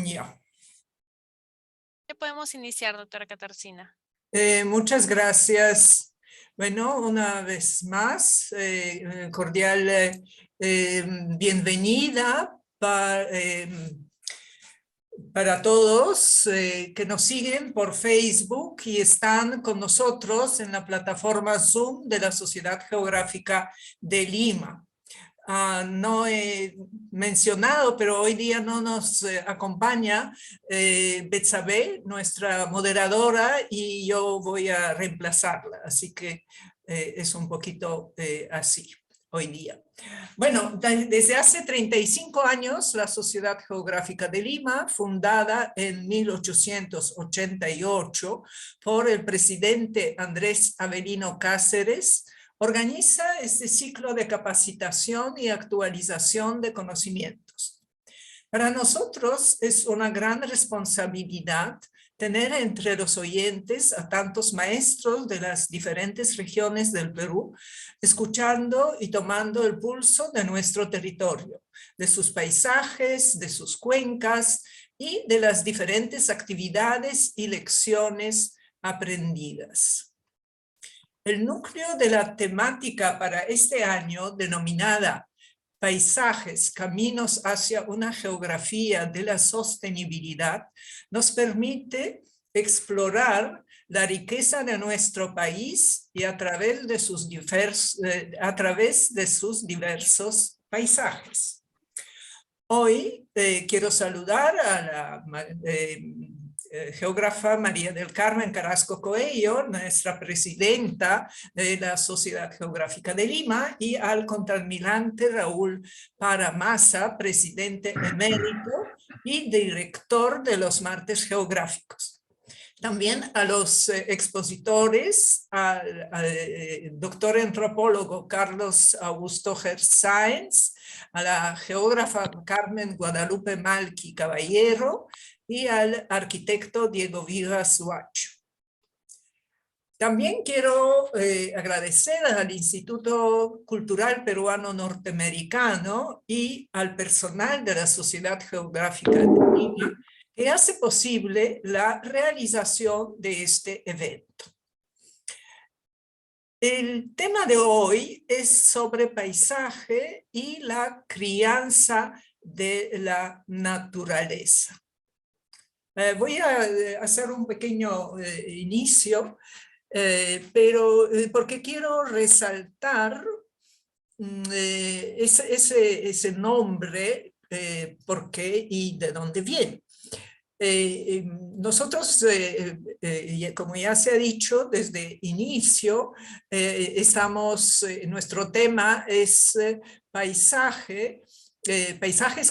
Ya. ¿Qué podemos iniciar, doctora Katarzyna? Muchas gracias. Bueno, una vez más, cordial bienvenida para todos que nos siguen por Facebook y están con nosotros en la plataforma Zoom de la Sociedad Geográfica de Lima. No he mencionado, pero hoy día no nos acompaña Betsabe, nuestra moderadora, y yo voy a reemplazarla. Así que es un poquito así hoy día. Bueno, desde hace 35 años, la Sociedad Geográfica de Lima, fundada en 1888 por el presidente Andrés Avelino Cáceres, organiza este ciclo de capacitación y actualización de conocimientos. Para nosotros es una gran responsabilidad tener entre los oyentes a tantos maestros de las diferentes regiones del Perú, escuchando y tomando el pulso de nuestro territorio, de sus paisajes, de sus cuencas y de las diferentes actividades y lecciones aprendidas. El núcleo de la temática para este año, denominada Paisajes, Caminos hacia una Geografía de la Sostenibilidad, nos permite explorar la riqueza de nuestro país y a través de sus diversos paisajes. Hoy quiero saludar a la geógrafa María del Carmen Carrasco Coello, nuestra presidenta de la Sociedad Geográfica de Lima, y al contralmirante Raúl Paramasa, presidente emérito y director de los martes geográficos. También a los expositores, al doctor antropólogo Carlos Augusto Gersáenz, a la geógrafa Carmen Guadalupe Malqui Caballero y al arquitecto Diego Vivas Huacho. También quiero agradecer al Instituto Cultural Peruano Norteamericano y al personal de la Sociedad Geográfica de Lima, que hace posible la realización de este evento. El tema de hoy es sobre paisaje y la crianza de la naturaleza. Voy a hacer un pequeño inicio, pero porque quiero resaltar ese nombre, por qué y de dónde viene. Nosotros, como ya se ha dicho desde inicio, nuestro tema es paisajes,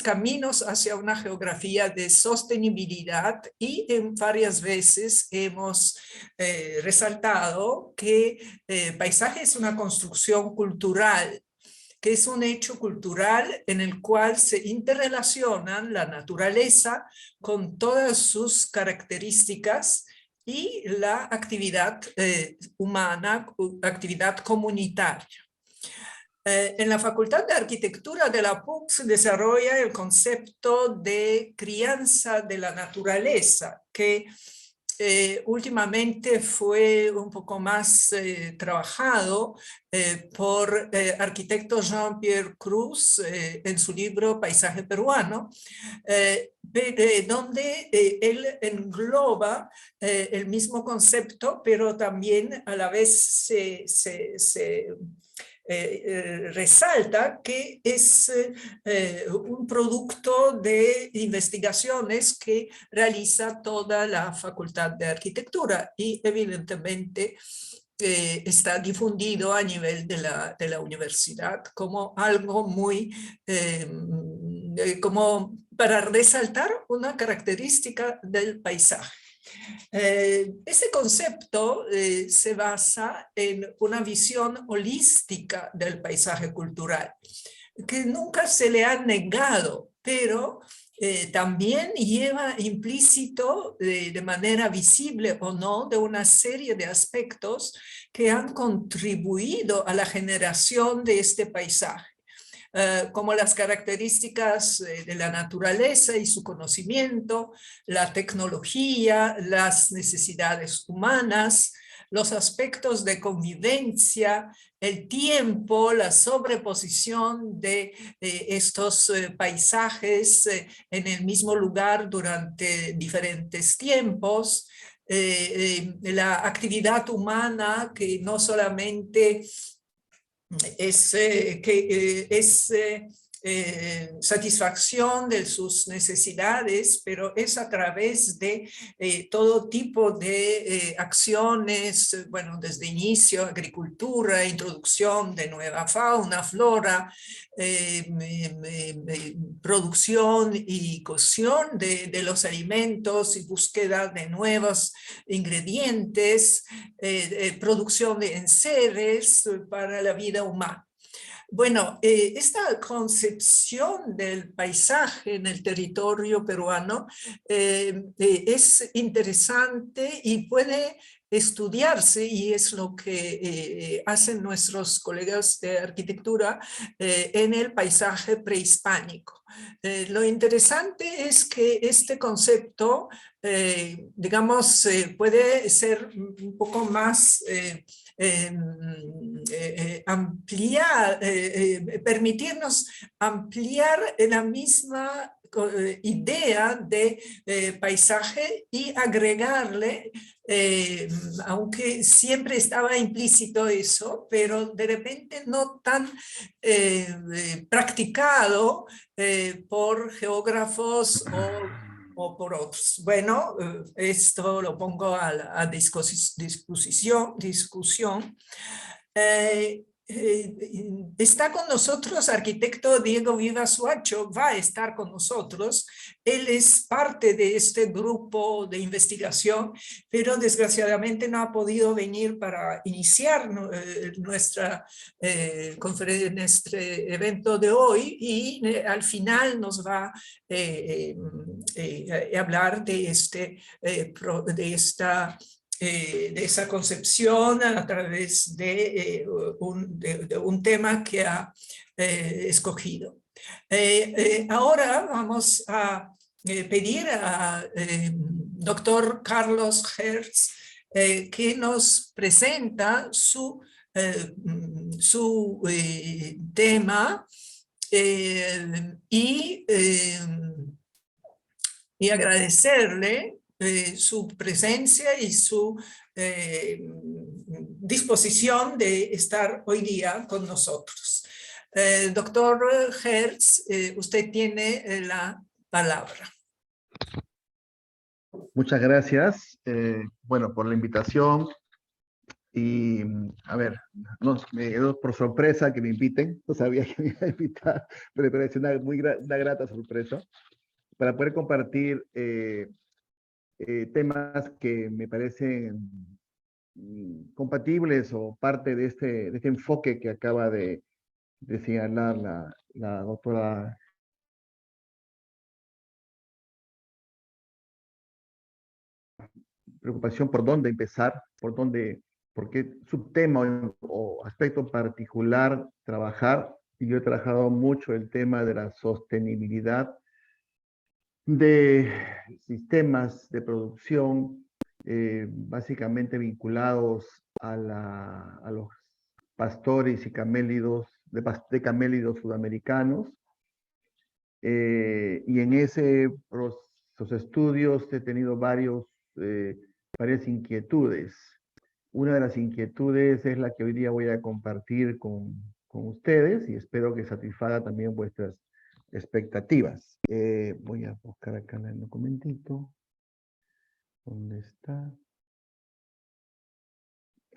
caminos hacia una geografía de sostenibilidad, y varias veces hemos resaltado que paisaje es una construcción cultural, que es un hecho cultural en el cual se interrelacionan la naturaleza con todas sus características y la actividad humana, actividad comunitaria. En la Facultad de Arquitectura de la PUC se desarrolla el concepto de crianza de la naturaleza, que últimamente fue un poco más trabajado por arquitecto Jean-Pierre Cruz en su libro Paisaje Peruano, donde él engloba el mismo concepto, pero también a la vez se resalta que es un producto de investigaciones que realiza toda la Facultad de Arquitectura, y evidentemente está difundido a nivel de la universidad como algo muy, como para resaltar una característica del paisaje. Ese concepto se basa en una visión holística del paisaje cultural, que nunca se le ha negado, pero también lleva implícito de manera visible o no de una serie de aspectos que han contribuido a la generación de este paisaje. como las características de la naturaleza y su conocimiento, la tecnología, las necesidades humanas, los aspectos de convivencia, el tiempo, la sobreposición de estos paisajes en el mismo lugar durante diferentes tiempos, la actividad humana que no solamente es satisfacción de sus necesidades, pero es a través de todo tipo de acciones, bueno, desde inicio, agricultura, introducción de nueva fauna, flora, producción y cocción de los alimentos y búsqueda de nuevos ingredientes, producción de enseres para la vida humana. Bueno, esta concepción del paisaje en el territorio peruano es interesante y puede estudiarse, y es lo que hacen nuestros colegas de arquitectura en el paisaje prehispánico. Lo interesante es que este concepto, digamos, puede ser un poco más ampliar, permitirnos ampliar la misma idea de paisaje y agregarle, aunque siempre estaba implícito eso, pero de repente no tan practicado por geógrafos o por otros. Bueno, esto lo pongo a discusión. Está con nosotros arquitecto Diego Vivas Suacho, va a estar con nosotros. Él es parte de este grupo de investigación, pero desgraciadamente no ha podido venir para iniciar nuestro evento de hoy, y al final nos va a hablar de esa concepción a través de un tema que ha escogido. Ahora vamos a pedir a doctor Carlos Hertz que nos presenta su tema y agradecerle su presencia y su disposición de estar hoy día con nosotros. Doctor Hertz, usted tiene la palabra. Muchas gracias, bueno, por la invitación. Y, a ver, no, me quedó por sorpresa que me inviten, no sabía que me iba a invitar, pero me pareció una grata sorpresa para poder compartir temas que me parecen compatibles o parte de este enfoque que acaba de señalar la doctora. Preocupación por dónde empezar, por qué subtema o aspecto particular trabajar. Y yo he trabajado mucho el tema de la sostenibilidad de sistemas de producción, básicamente vinculados a los pastores y camélidos, de camélidos sudamericanos. Y en esos estudios he tenido varias inquietudes. Una de las inquietudes es la que hoy día voy a compartir con ustedes, y espero que satisfaga también vuestras expectativas. Voy a buscar acá en el documentito. ¿Dónde está?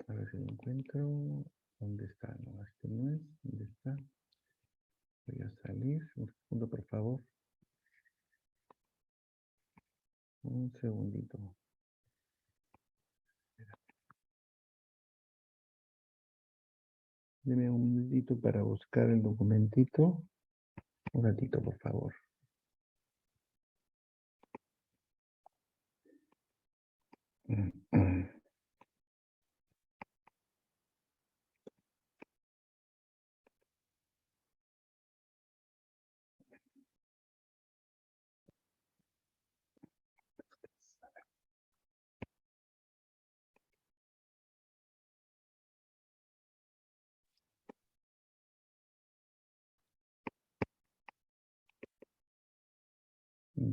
A ver si lo encuentro. ¿Dónde está? No, este no es. ¿Dónde está? Voy a salir. Un segundo, por favor. Un segundito. Deme un minutito para buscar el documentito. Un ratito, por favor.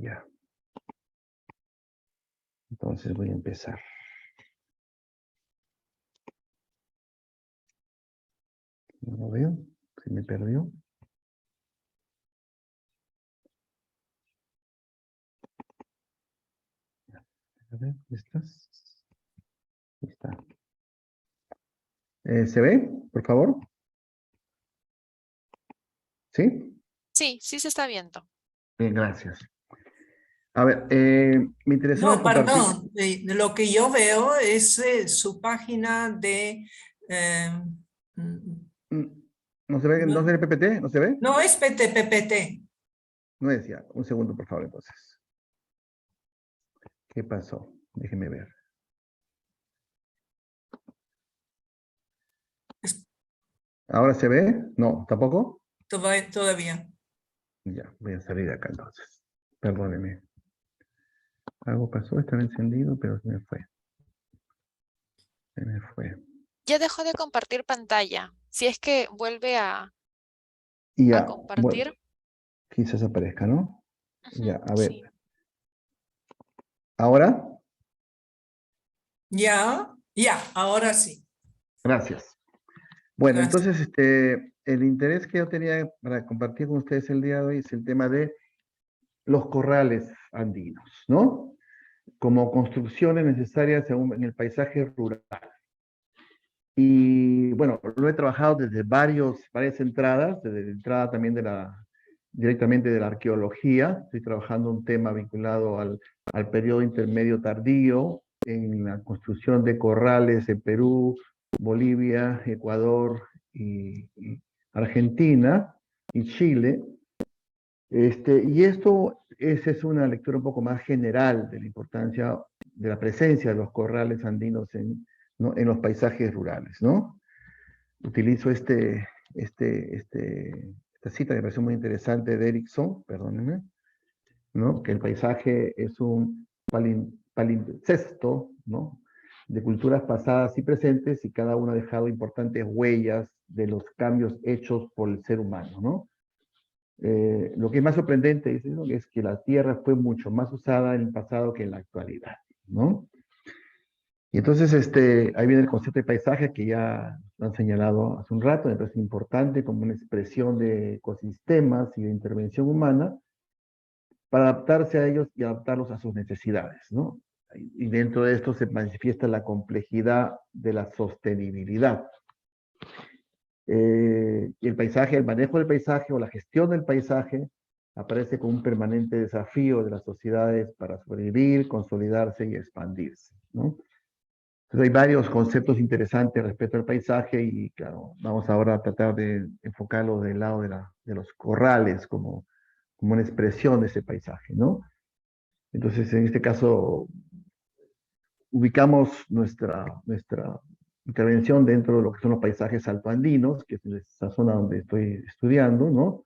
Ya. Entonces voy a empezar. No lo veo. Se me perdió. A ver, ¿dónde estás? Ahí está. ¿Se ve, por favor? ¿Sí? Sí, sí se está viendo. Bien, gracias. A ver, me interesaba No, compartir. perdón, lo que yo veo es su página de... eh, Mm, ¿No se ve, no se ve no, el PPT? ¿No se ve? no es PPT. No decía. Un segundo, por favor, entonces. ¿Qué pasó? Déjeme ver. Es ¿Ahora se ve? No, ¿tampoco? todavía. Ya, voy a salir de acá entonces. Perdóneme. Algo pasó, estaba encendido, pero se me fue. Se me fue. Ya dejó de compartir pantalla. Si es que vuelve Y a ya, bueno, compartir. quizás aparezca, ¿no? Ujú, Ya, a ver. sí. ¿Ahora? Ya, ahora sí. Gracias. Bueno, Gracias. entonces, el interés que yo tenía para compartir con ustedes el día de hoy es el tema de los corrales andinos, ¿no? Como construcciones necesarias en el paisaje rural. Y bueno, lo he trabajado desde varias entradas, desde la entrada también directamente de la arqueología. Estoy trabajando un tema vinculado al periodo intermedio tardío, en la construcción de corrales en Perú, Bolivia, Ecuador y Argentina y Chile. Y esa es una lectura un poco más general de la importancia de la presencia de los corrales andinos ¿no? en los paisajes rurales, ¿no? Utilizo esta cita que me pareció muy interesante de Erickson, perdónenme, ¿no? Que el paisaje es un palimpsesto, ¿no? De culturas pasadas y presentes, y cada uno ha dejado importantes huellas de los cambios hechos por el ser humano, ¿no? Lo que es más sorprendente dice, ¿no? Es que la tierra fue mucho más usada en el pasado que en la actualidad, ¿no? Y entonces ahí viene el concepto de paisaje que ya lo han señalado hace un rato, me parece importante como una expresión de ecosistemas y de intervención humana para adaptarse a ellos y adaptarlos a sus necesidades, ¿no? Y dentro de esto se manifiesta la complejidad de la sostenibilidad. Y el paisaje, el manejo del paisaje o la gestión del paisaje aparece como un permanente desafío de las sociedades para sobrevivir, consolidarse y expandirse, ¿no? Entonces hay varios conceptos interesantes respecto al paisaje y claro, vamos ahora a tratar de enfocarlo del lado de los corrales como una expresión de ese paisaje, ¿no? Entonces en este caso ubicamos nuestra intervención dentro de lo que son los paisajes altoandinos, que es esa zona donde estoy estudiando, ¿no?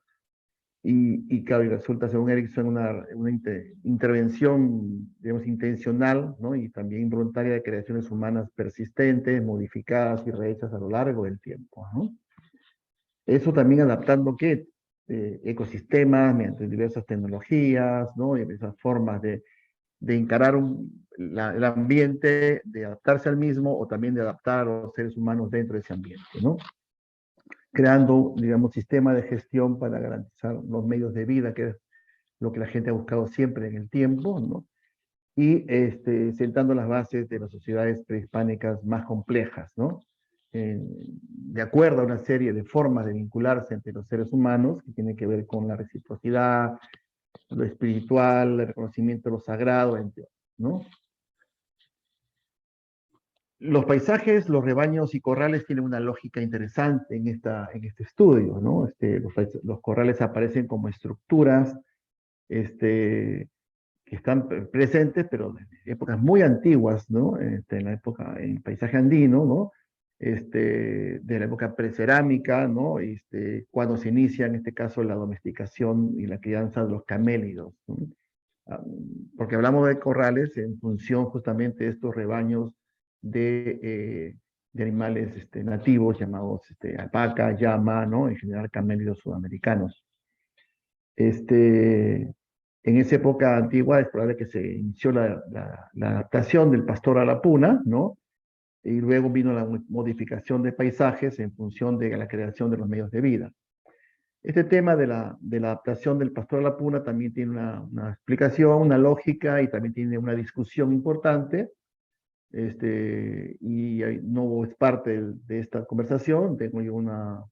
Y claro, y resulta, según Erickson, una intervención, digamos, intencional, ¿no? Y también involuntaria de creaciones humanas persistentes, modificadas y rehechas a lo largo del tiempo, ¿no? Eso también adaptando, ¿qué? Ecosistemas mediante diversas tecnologías, ¿no? Y diversas formas de encarar el ambiente, de adaptarse al mismo o también de adaptar a los seres humanos dentro de ese ambiente, ¿no? Creando, digamos, sistemas de gestión para garantizar los medios de vida, que es lo que la gente ha buscado siempre en el tiempo, ¿no? Y sentando las bases de las sociedades prehispánicas más complejas, ¿no? De acuerdo a una serie de formas de vincularse entre los seres humanos, que tienen que ver con la reciprocidad, lo espiritual, el reconocimiento de lo sagrado, entre otros, ¿no? Los paisajes, los rebaños y corrales tienen una lógica interesante en este estudio, ¿no? Los corrales aparecen como estructuras que están presentes, pero de épocas muy antiguas, ¿no? En la época, en el paisaje andino, ¿no? De la época precerámica, ¿no? Cuando se inicia, en este caso, la domesticación y la crianza de los camélidos, ¿no? Ah, Porque hablamos de corrales en función justamente de estos rebaños de animales nativos llamados alpaca, llama, ¿no? En general camélidos sudamericanos. En esa época antigua es probable que se inició la adaptación del pastor a la puna, ¿no? Y luego vino la modificación de paisajes en función de la creación de los medios de vida. Este tema de la adaptación del pastor a la puna también tiene una explicación, una lógica y también tiene una discusión importante. No es parte de esta conversación. Tengo yo una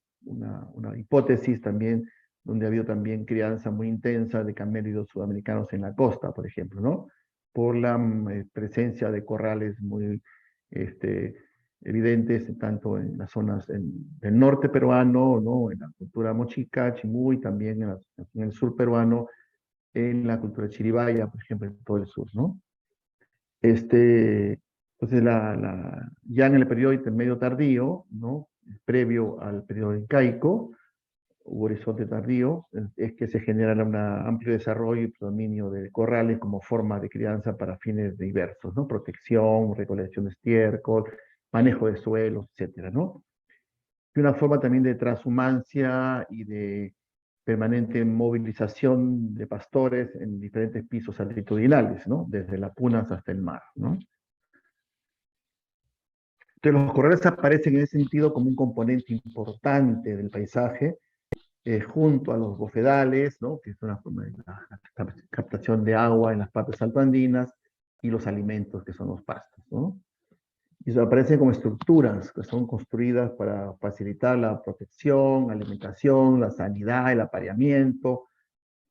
hipótesis también, donde ha habido también crianza muy intensa de camélidos sudamericanos en la costa, por ejemplo, ¿no? Por la presencia de corrales muy este, evidentes, tanto en las zonas del norte peruano, ¿no? En la cultura mochica, chimú, y también en el sur peruano, en la cultura chiribaya, por ejemplo, en todo el sur, ¿no? Entonces, ya en el periodo intermedio tardío, ¿no? Previo al periodo incaico, u horizonte tardío, es que se genera un amplio desarrollo y predominio de corrales como forma de crianza para fines diversos, ¿no? Protección, recolección de estiércol, manejo de suelos, etcétera, ¿no? Y una forma también de transhumancia y de permanente movilización de pastores en diferentes pisos altitudinales, ¿no? Desde las punas hasta el mar, ¿no? Entonces los corrales aparecen en ese sentido como un componente importante del paisaje, junto a los bofedales, ¿no? Que es una forma de la captación de agua en las partes altoandinas, y los alimentos, que son los pastos, ¿no? Y se aparecen como estructuras que son construidas para facilitar la protección, alimentación, la sanidad, el apareamiento,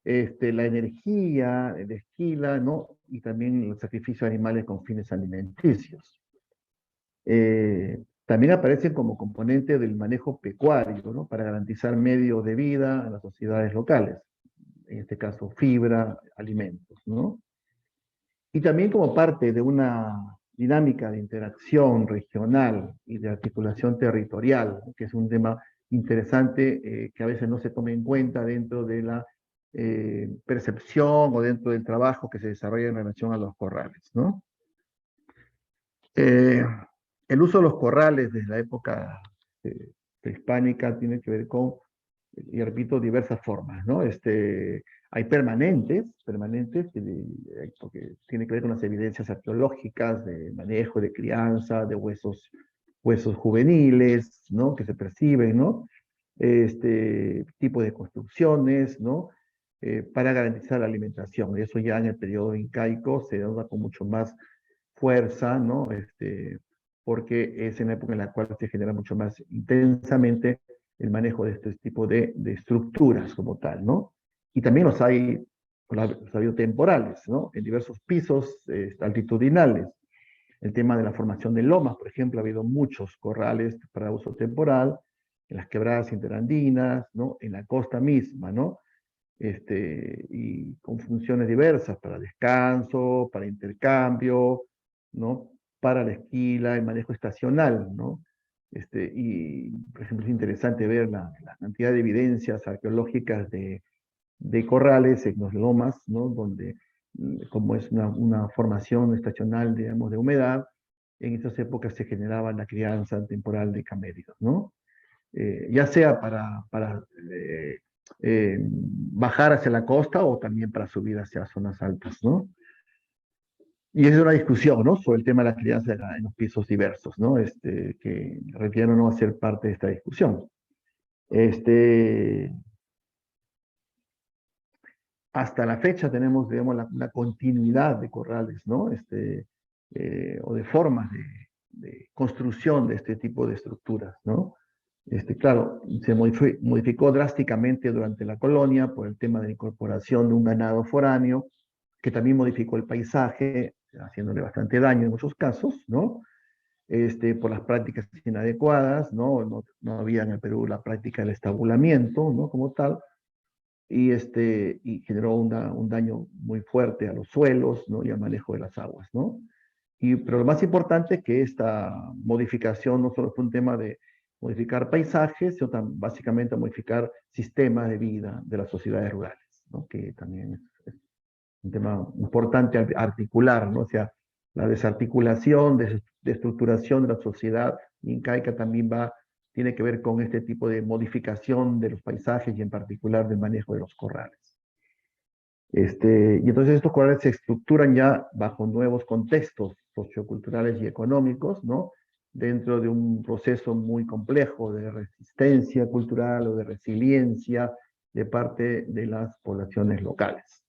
la energía, la esquila, ¿no? Y también el sacrificio de animales con fines alimenticios. También aparecen como componente del manejo pecuario, ¿no? Para garantizar medios de vida a las sociedades locales, en este caso fibra, alimentos, ¿no? Y también como parte de una dinámica de interacción regional y de articulación territorial, que es un tema interesante, que a veces no se toma en cuenta dentro de la percepción o dentro del trabajo que se desarrolla en relación a los corrales, ¿no? El uso de los corrales desde la época prehispánica tiene que ver con, y repito, diversas formas, ¿no? Hay permanentes, porque tiene que ver con las evidencias arqueológicas de manejo, de crianza, de huesos juveniles, ¿no? Que se perciben, ¿no? Tipo de construcciones, ¿no? Para garantizar la alimentación. Y eso ya en el periodo incaico se da con mucho más fuerza, ¿no? Porque es en la época en la cual se genera mucho más intensamente el manejo de este tipo de estructuras como tal, ¿no? Y también los ha habido temporales, ¿no? En diversos pisos altitudinales. El tema de la formación de lomas, por ejemplo, ha habido muchos corrales para uso temporal, en las quebradas interandinas, ¿no? En la costa misma, ¿no? Y con funciones diversas para descanso, para intercambio, ¿no? Para la esquila, el manejo estacional, ¿no? Y, por ejemplo, es interesante ver la cantidad de evidencias arqueológicas de corrales en los lomas, ¿no? Donde, como es una formación estacional, digamos, de humedad, en esas épocas se generaba la crianza temporal de camélidos, ¿no? Ya sea para bajar hacia la costa o también para subir hacia zonas altas, ¿no? Y es una discusión, ¿no? Sobre el tema de la crianza en los pisos diversos, ¿no? Que refiero no a ser parte de esta discusión. Hasta la fecha tenemos, digamos, la continuidad de corrales, ¿no? O de formas de construcción de este tipo de estructuras, ¿no? Claro, se modificó drásticamente durante la colonia por el tema de la incorporación de un ganado foráneo, que también modificó el paisaje, haciéndole bastante daño en muchos casos, ¿no? Por las prácticas inadecuadas, ¿no? No había en el Perú la práctica del estabulamiento, ¿no? Como tal, y generó un daño muy fuerte a los suelos, ¿no? Y al manejo de las aguas, ¿no? Pero lo más importante es que esta modificación no solo fue un tema de modificar paisajes, sino básicamente modificar sistemas de vida de las sociedades rurales, ¿no? Que también es un tema importante articular, ¿no? O sea, la desarticulación, desestructuración de la sociedad incaica también tiene que ver con este tipo de modificación de los paisajes y en particular del manejo de los corrales. Y entonces estos corrales se estructuran ya bajo nuevos contextos socioculturales y económicos, ¿no? Dentro de un proceso muy complejo de resistencia cultural o de resiliencia de parte de las poblaciones locales.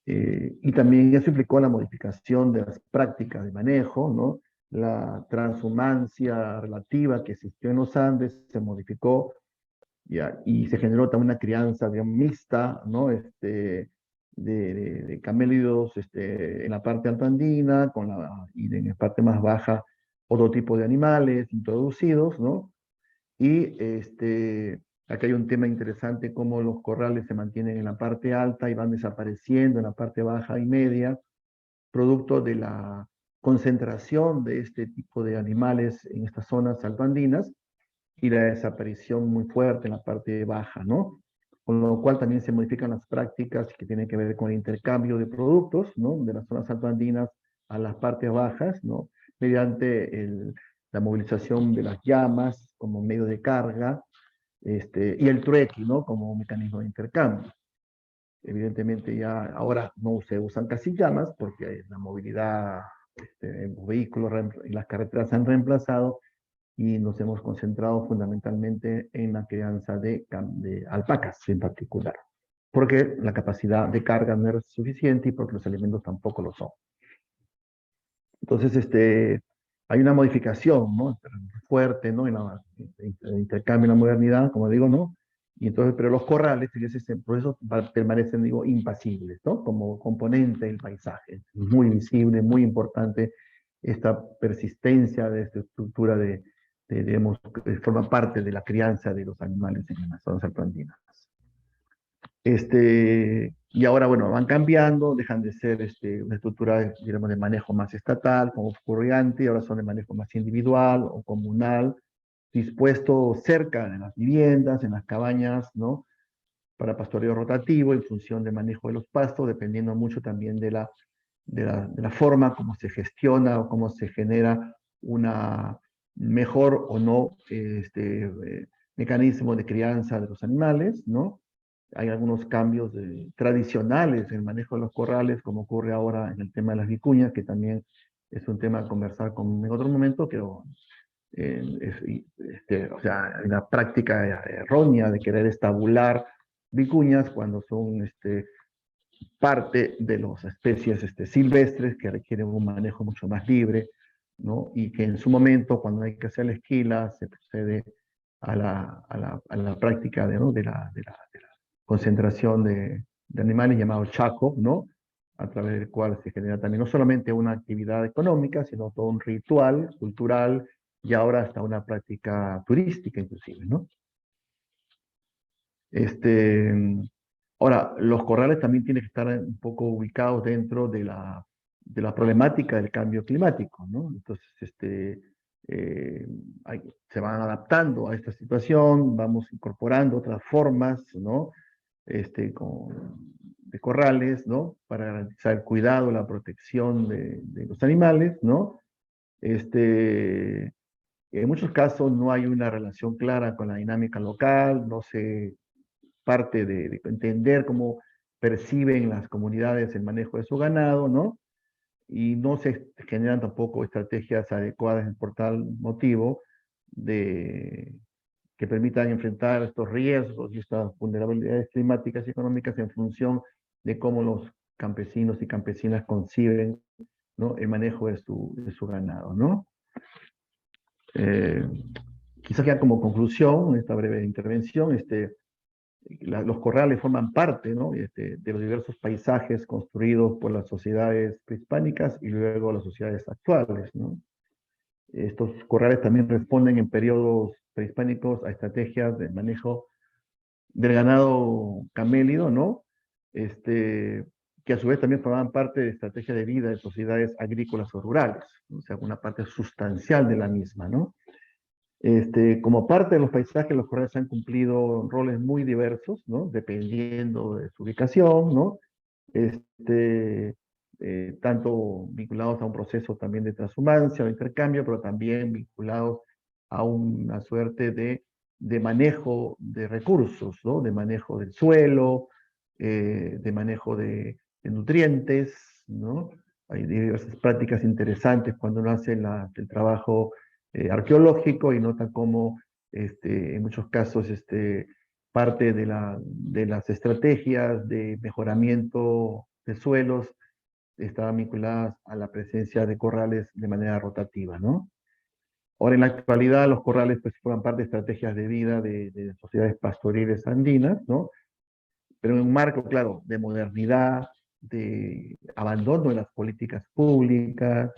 Y también eso implicó la modificación de las prácticas de manejo, ¿no? La transhumancia relativa que existió en los Andes se modificó ya, y se generó también una crianza, digamos, mixta, ¿no? De camélidos en la parte altoandina y en la parte más baja otro tipo de animales introducidos, ¿no? Y acá hay un tema interesante, cómo los corrales se mantienen en la parte alta y van desapareciendo en la parte baja y media, producto de la concentración de este tipo de animales en estas zonas altoandinas y la desaparición muy fuerte en la parte baja, ¿no? Con lo cual también se modifican las prácticas que tienen que ver con el intercambio de productos, ¿no? De las zonas altoandinas a las partes bajas, ¿no? Mediante la movilización de las llamas como medio de carga, y el trueque, ¿no? Como mecanismo de intercambio. Evidentemente ya ahora no se usan casi llamas porque la movilidad en los vehículos y las carreteras se han reemplazado y nos hemos concentrado fundamentalmente en la crianza de alpacas en particular, porque la capacidad de carga no es suficiente y porque los alimentos tampoco lo son. Entonces, hay una modificación, ¿no? Fuerte, ¿no? En el intercambio, en la modernidad, como digo, ¿no? Y entonces, pero los corrales, fíjese, por eso permanecen, digo, impasibles, ¿no? Como componente del paisaje. Muy visible, muy importante esta persistencia de esta estructura digamos, que forma parte de la crianza de los animales en las zonas altoandinas. Y ahora, bueno, van cambiando, dejan de ser una estructura, digamos, de manejo más estatal, como ocurría antes, ahora son de manejo más individual o comunal, dispuesto cerca de las viviendas, en las cabañas, ¿no? Para pastoreo rotativo, en función del manejo de los pastos, dependiendo mucho también de la forma como se gestiona o cómo se genera una mejor o no mecanismo de crianza de los animales, ¿no? Hay algunos cambios tradicionales en el manejo de los corrales, como ocurre ahora en el tema de las vicuñas, que también es un tema a conversar en otro momento, pero o sea, hay una práctica errónea de querer estabular vicuñas cuando son parte de las especies silvestres que requieren un manejo mucho más libre, ¿no? Y que en su momento, cuando hay que hacer la esquila, se procede a la práctica ¿no? de la concentración de animales llamado chaco, ¿no? A través del cual se genera también no solamente una actividad económica, sino todo un ritual cultural y ahora hasta una práctica turística inclusive, ¿no? Ahora, los corrales también tienen que estar un poco ubicados dentro de la problemática del cambio climático, ¿no? Entonces, se van adaptando a esta situación, vamos incorporando otras formas, ¿no? De corrales, ¿no? Para garantizar el cuidado, la protección de los animales, ¿no? En muchos casos no hay una relación clara con la dinámica local, no se parte de entender cómo perciben las comunidades el manejo de su ganado, ¿no? Y no se generan tampoco estrategias adecuadas por tal motivo que permitan enfrentar estos riesgos y estas vulnerabilidades climáticas y económicas en función de cómo los campesinos y campesinas conciben, ¿no? El manejo de su ganado, ¿no? Quizás ya como conclusión, en esta breve intervención, los corrales forman parte, ¿no? De los diversos paisajes construidos por las sociedades prehispánicas y luego las sociedades actuales, ¿no? Estos corrales también responden en periodos prehispánicos a estrategias de manejo del ganado camélido, ¿no? Que a su vez también formaban parte de estrategias de vida de sociedades agrícolas o rurales, ¿no? O sea, una parte sustancial de la misma, ¿no? Como parte de los paisajes, los corrales han cumplido roles muy diversos, ¿no? Dependiendo de su ubicación, ¿no? Tanto vinculados a un proceso también de transhumancia o intercambio, pero también vinculados a una suerte de manejo de recursos, ¿no? De manejo del suelo, de manejo de nutrientes, ¿no? Hay diversas prácticas interesantes cuando uno hace el trabajo arqueológico y nota cómo en muchos casos parte de las estrategias de mejoramiento de suelos estaban vinculadas a la presencia de corrales de manera rotativa, ¿no? Ahora, en la actualidad, los corrales pues, forman parte de estrategias de vida de sociedades pastoriles andinas, ¿no? Pero en un marco, claro, de modernidad, de abandono de las políticas públicas,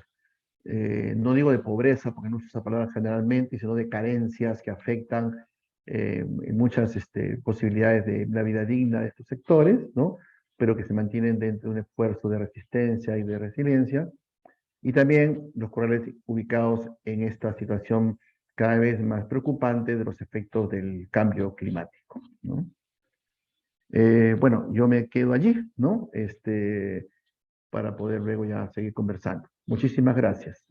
no digo de pobreza, porque no uso esa palabra generalmente, sino de carencias que afectan en muchas posibilidades de una vida digna de estos sectores, ¿no? Pero que se mantienen dentro de un esfuerzo de resistencia y de resiliencia. Y también los corrales ubicados en esta situación cada vez más preocupante de los efectos del cambio climático, ¿no? Bueno, yo me quedo allí, ¿no? Para poder luego ya seguir conversando. Muchísimas gracias.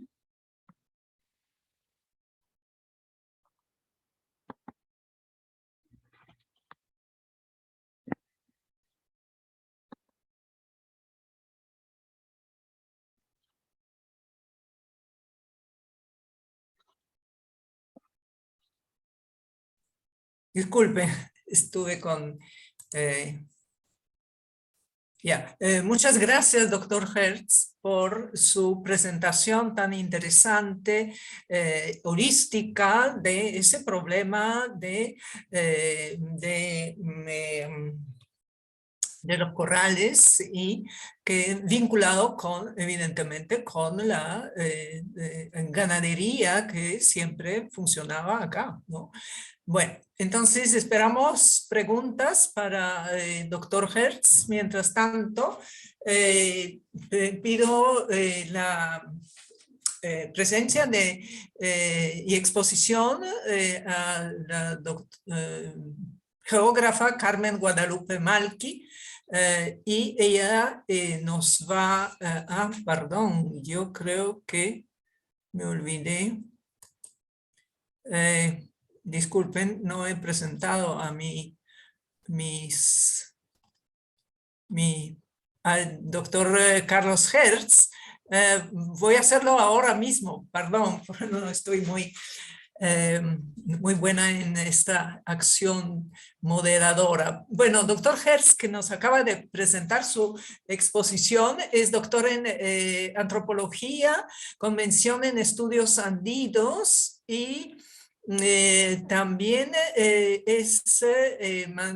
Disculpe, estuve con... muchas gracias, doctor Hertz, por su presentación tan interesante, holística, de ese problema de los corrales y que vinculado con, evidentemente, con la ganadería que siempre funcionaba acá, ¿no? Bueno, entonces esperamos preguntas para el doctor Hertz. Mientras tanto, pido la presencia y exposición a la geógrafa Carmen Guadalupe Malqui, y ella nos va perdón, yo creo que me olvidé. Disculpen, no he presentado a al doctor Carlos Hertz. Voy a hacerlo ahora mismo, perdón, no estoy muy buena en esta acción moderadora. Bueno, doctor Hertz, que nos acaba de presentar su exposición, es doctor en antropología, convención en estudios andinos y también es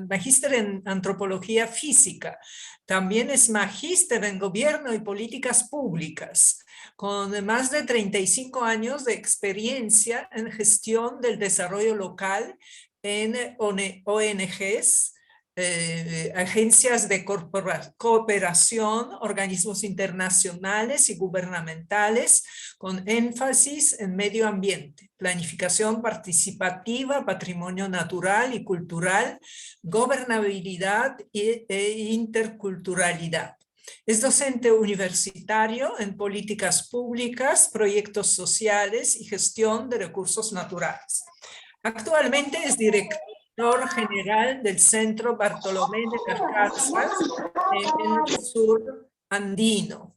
magíster en antropología física. También es magíster en gobierno y políticas públicas, con más de 35 años de experiencia en gestión del desarrollo local en ONGs, agencias de cooperación, organismos internacionales y gubernamentales, con énfasis en medio ambiente, planificación participativa, patrimonio natural y cultural, gobernabilidad e interculturalidad. Es docente universitario en políticas públicas, proyectos sociales y gestión de recursos naturales. Actualmente es director general del Centro Bartolomé de las Casas en el sur andino.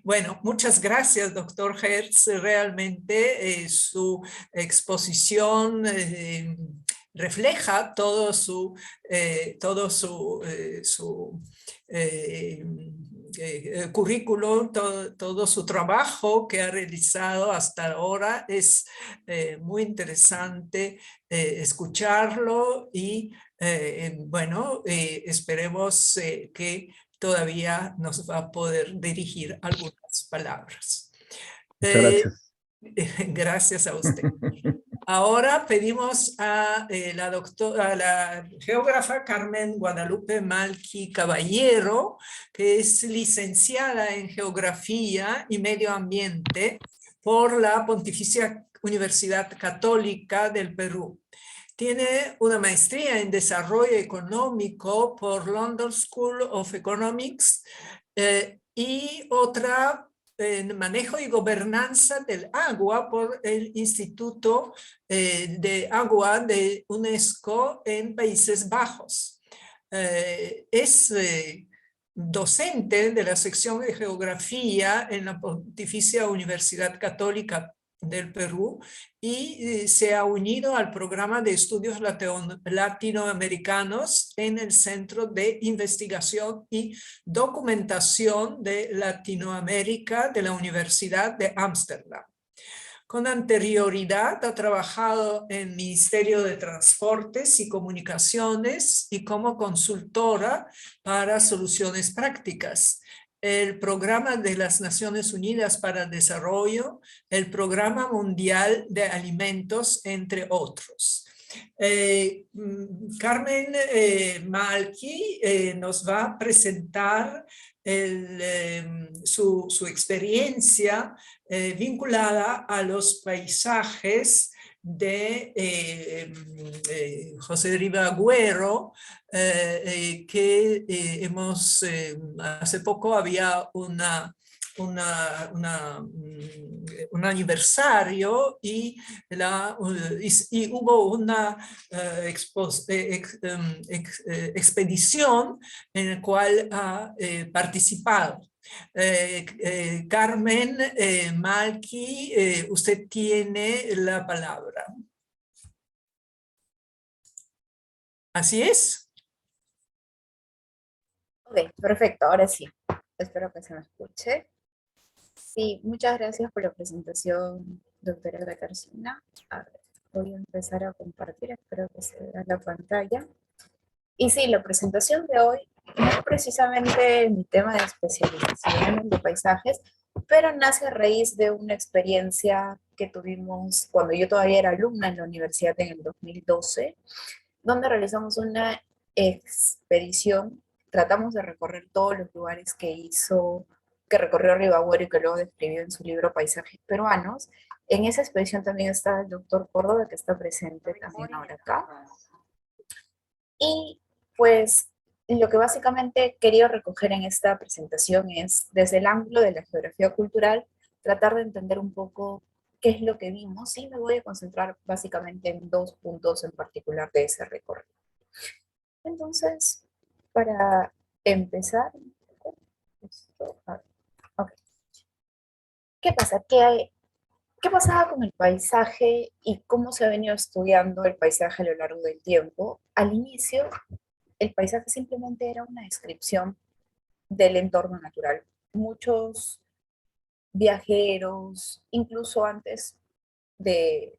Bueno, muchas gracias, doctor Hertz. Realmente su exposición refleja todo su currículum, todo su trabajo que ha realizado hasta ahora. Es muy interesante escucharlo y bueno, esperemos que todavía nos va a poder dirigir algunas palabras. Muchas gracias. Gracias a usted. Ahora pedimos a la geógrafa Carmen Guadalupe Malqui Caballero, que es licenciada en Geografía y Medio Ambiente por la Pontificia Universidad Católica del Perú. Tiene una maestría en Desarrollo Económico por London School of Economics y otra en Manejo y Gobernanza del Agua por el Instituto de Agua de UNESCO en Países Bajos. Es docente de la sección de Geografía en la Pontificia Universidad Católica del Perú y se ha unido al programa de estudios latinoamericanos en el Centro de Investigación y Documentación de Latinoamérica de la Universidad de Ámsterdam. Con anterioridad ha trabajado en el Ministerio de Transportes y Comunicaciones y como consultora para soluciones prácticas, el Programa de las Naciones Unidas para el Desarrollo, el Programa Mundial de Alimentos, entre otros. Carmen Malki nos va a presentar su experiencia vinculada a los paisajes de José Rivagüero, que hace poco había un aniversario y hubo una expedición en la cual ha participado. Carmen Malki, usted tiene la palabra. ¿Así es? Ok, perfecto, ahora sí. Espero que se me escuche. Sí, muchas gracias por la presentación, doctora Gatarcina. A ver, voy a empezar a compartir, espero que se vea la pantalla. Y sí, la presentación de hoy no es precisamente mi tema de especialización de paisajes, pero nace a raíz de una experiencia que tuvimos cuando yo todavía era alumna en la universidad en el 2012, donde realizamos una expedición. Tratamos de recorrer todos los lugares que recorrió Rivagüero y que luego describió en su libro Paisajes Peruanos. En esa expedición también está el doctor Córdoba, que está presente también ahora acá. Y pues lo que básicamente quería recoger en esta presentación es, desde el ángulo de la geografía cultural, tratar de entender un poco qué es lo que vimos, y me voy a concentrar básicamente en dos puntos en particular de ese recorrido. Entonces, para empezar, okay. ¿Qué pasa? ¿Qué pasaba con el paisaje y cómo se ha venido estudiando el paisaje a lo largo del tiempo? Al inicio, el paisaje simplemente era una descripción del entorno natural. Muchos viajeros, incluso antes de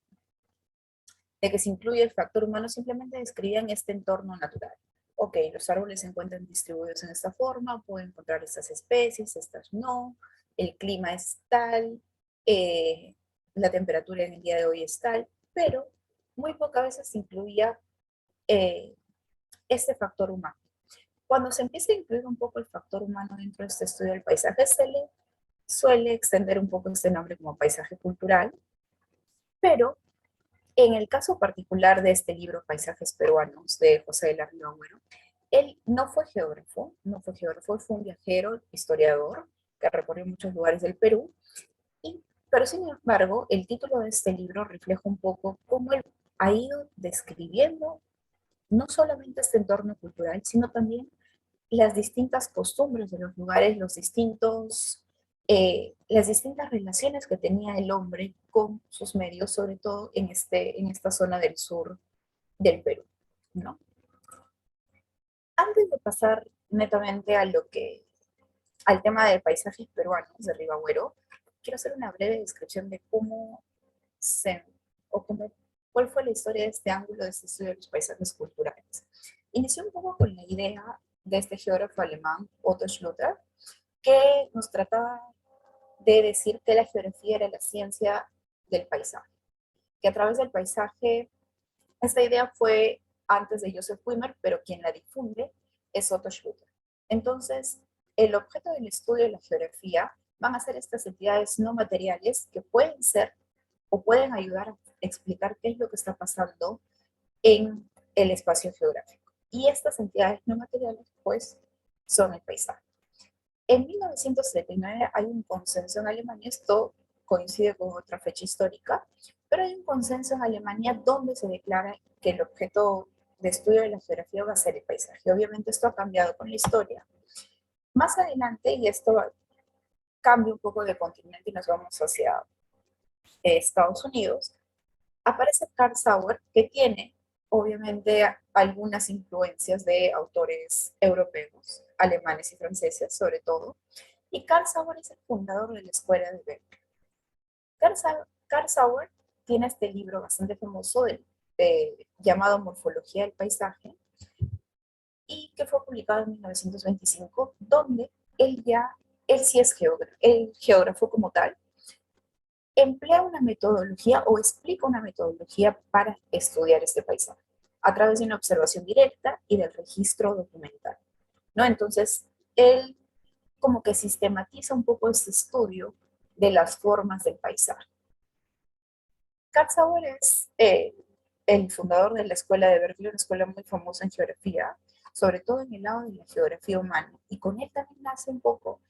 que se incluya el factor humano, simplemente describían este entorno natural. Ok, los árboles se encuentran distribuidos en esta forma, pueden encontrar estas especies, estas no, el clima es tal, la temperatura en el día de hoy es tal, pero muy pocas veces se incluía este factor humano. Cuando se empieza a incluir un poco el factor humano dentro de este estudio del paisaje, se le suele extender un poco este nombre como paisaje cultural, pero en el caso particular de este libro, Paisajes Peruanos, de José de la Riva Agüero, él no fue geógrafo, fue un viajero, historiador, que recorrió muchos lugares del Perú, pero sin embargo, el título de este libro refleja un poco cómo él ha ido describiendo no solamente este entorno cultural, sino también las distintas costumbres de los lugares, las distintas relaciones que tenía el hombre con sus medios, sobre todo en esta zona del sur del Perú, ¿no? Antes de pasar netamente al tema de paisajes peruanos de Rivagüero, quiero hacer una breve descripción de cuál fue la historia de este ángulo de este estudio de los paisajes culturales. Inició un poco con la idea de este geógrafo alemán, Otto Schluter, que nos trataba de decir que la geografía era la ciencia del paisaje, que a través del paisaje, esta idea fue antes de Joseph Wimmer, pero quien la difunde es Otto Schluter. Entonces, el objeto del estudio de la geografía van a ser estas entidades no materiales que pueden ser o pueden ayudar a explicar qué es lo que está pasando en el espacio geográfico. Y estas entidades no materiales, pues, son el paisaje. En 1979 hay un consenso en Alemania, esto coincide con otra fecha histórica, pero hay un consenso en Alemania donde se declara que el objeto de estudio de la geografía va a ser el paisaje. Obviamente esto ha cambiado con la historia. Más adelante, y esto cambia un poco de continente y nos vamos hacia Estados Unidos, aparece Carl Sauer, que tiene obviamente algunas influencias de autores europeos, alemanes y franceses sobre todo, y Carl Sauer es el fundador de la escuela de Berkeley. Carl Sauer tiene este libro bastante famoso llamado Morfología del Paisaje, y que fue publicado en 1925, donde él sí es geógrafo como tal, emplea una metodología o explica una metodología para estudiar este paisaje a través de una observación directa y del registro documental, ¿no? Entonces, él como que sistematiza un poco este estudio de las formas del paisaje. Carl Sauer es el fundador de la escuela de Berkeley, una escuela muy famosa en geografía, sobre todo en el lado de la geografía humana, y con él también nace un poco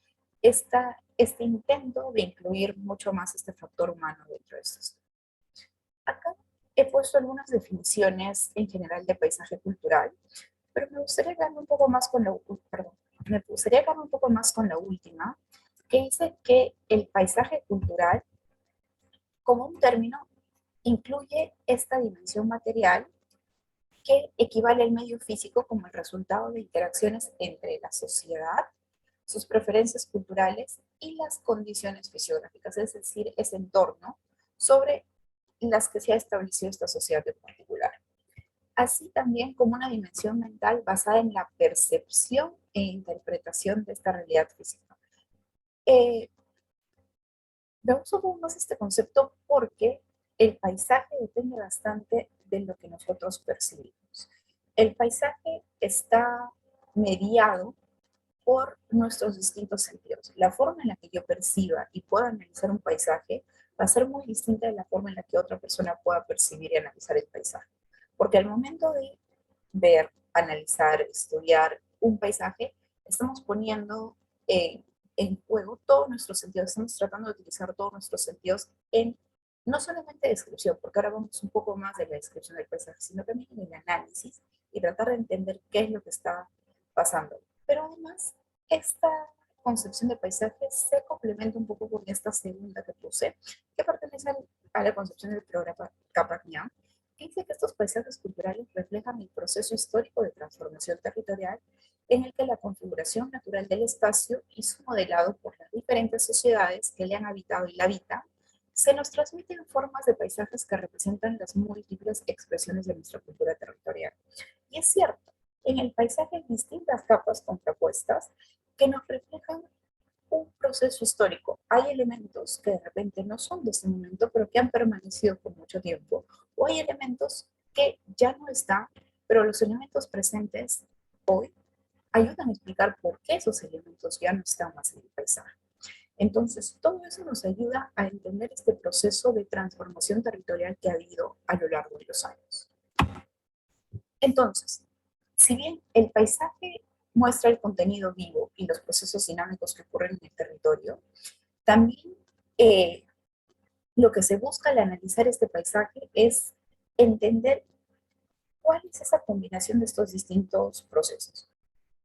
este intento de incluir mucho más este factor humano dentro de esto. Acá he puesto algunas definiciones en general de paisaje cultural, pero me gustaría quedarme un poco más con la última, que dice que el paisaje cultural, como un término, incluye esta dimensión material que equivale al medio físico como el resultado de interacciones entre la sociedad, sus preferencias culturales y las condiciones fisiográficas, es decir, ese entorno sobre las que se ha establecido esta sociedad en particular. Así también como una dimensión mental basada en la percepción e interpretación de esta realidad física. Me gusta un poco más este concepto porque el paisaje depende bastante de lo que nosotros percibimos. El paisaje está mediado por nuestros distintos sentidos. La forma en la que yo perciba y pueda analizar un paisaje va a ser muy distinta de la forma en la que otra persona pueda percibir y analizar el paisaje. Porque al momento de ver, analizar, estudiar un paisaje, estamos poniendo en juego todos nuestros sentidos, estamos tratando de utilizar todos nuestros sentidos en no solamente descripción, porque ahora vamos un poco más de la descripción del paisaje, sino también en el análisis y tratar de entender qué es lo que está pasando. Pero además, esta concepción de paisaje se complementa un poco con esta segunda que puse, que pertenece a la concepción del programa Kapagnan, que dice que estos paisajes culturales reflejan el proceso histórico de transformación territorial en el que la configuración natural del espacio y su modelado por las diferentes sociedades que le han habitado y la habitan, se nos transmiten formas de paisajes que representan las múltiples expresiones de nuestra cultura territorial. Y es cierto, en el paisaje hay distintas capas contrapuestas que nos reflejan un proceso histórico. Hay elementos que de repente no son de ese momento, pero que han permanecido por mucho tiempo, o hay elementos que ya no están, pero los elementos presentes hoy ayudan a explicar por qué esos elementos ya no están más en el paisaje. Entonces, todo eso nos ayuda a entender este proceso de transformación territorial que ha habido a lo largo de los años. Entonces, si bien el paisaje muestra el contenido vivo y los procesos dinámicos que ocurren en el territorio, también lo que se busca al analizar este paisaje es entender cuál es esa combinación de estos distintos procesos.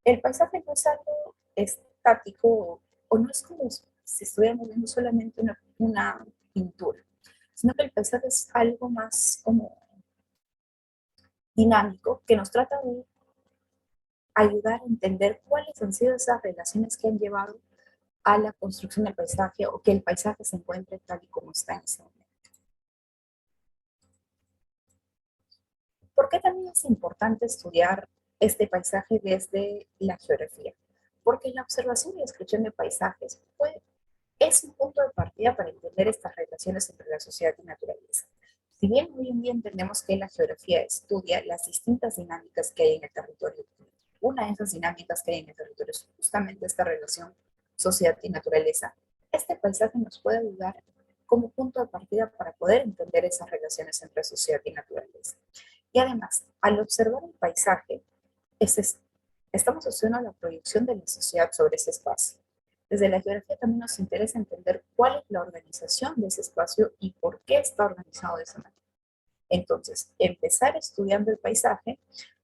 El paisaje no es algo estático o no es como si estuviéramos viendo solamente una pintura, sino que el paisaje es algo más como dinámico que nos trata de ayudar a entender cuáles han sido esas relaciones que han llevado a la construcción del paisaje o que el paisaje se encuentre tal y como está en ese momento. ¿Por qué también es importante estudiar este paisaje desde la geografía? Porque la observación y descripción de paisajes es un punto de partida para entender estas relaciones entre la sociedad y naturaleza. Si bien hoy en día entendemos que la geografía estudia las distintas dinámicas que hay en el territorio, una de esas dinámicas que hay en el territorio es justamente esta relación sociedad y naturaleza, este paisaje nos puede ayudar como punto de partida para poder entender esas relaciones entre sociedad y naturaleza. Y además, al observar el paisaje, estamos haciendo la proyección de la sociedad sobre ese espacio. Desde la geografía también nos interesa entender cuál es la organización de ese espacio y por qué está organizado de esa manera. Entonces, empezar estudiando el paisaje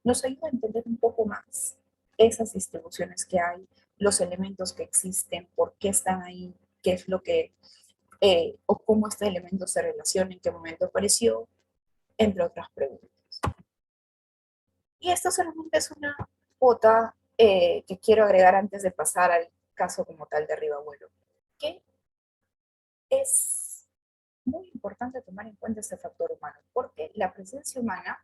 nos ayuda a entender un poco más esas distribuciones que hay, los elementos que existen, por qué están ahí, qué es lo que, o cómo este elemento se relaciona, en qué momento apareció, entre otras preguntas. Y esto solamente es una cuota que quiero agregar antes de pasar al caso como tal de Ribabuelo, que es muy importante tomar en cuenta este factor humano, porque la presencia humana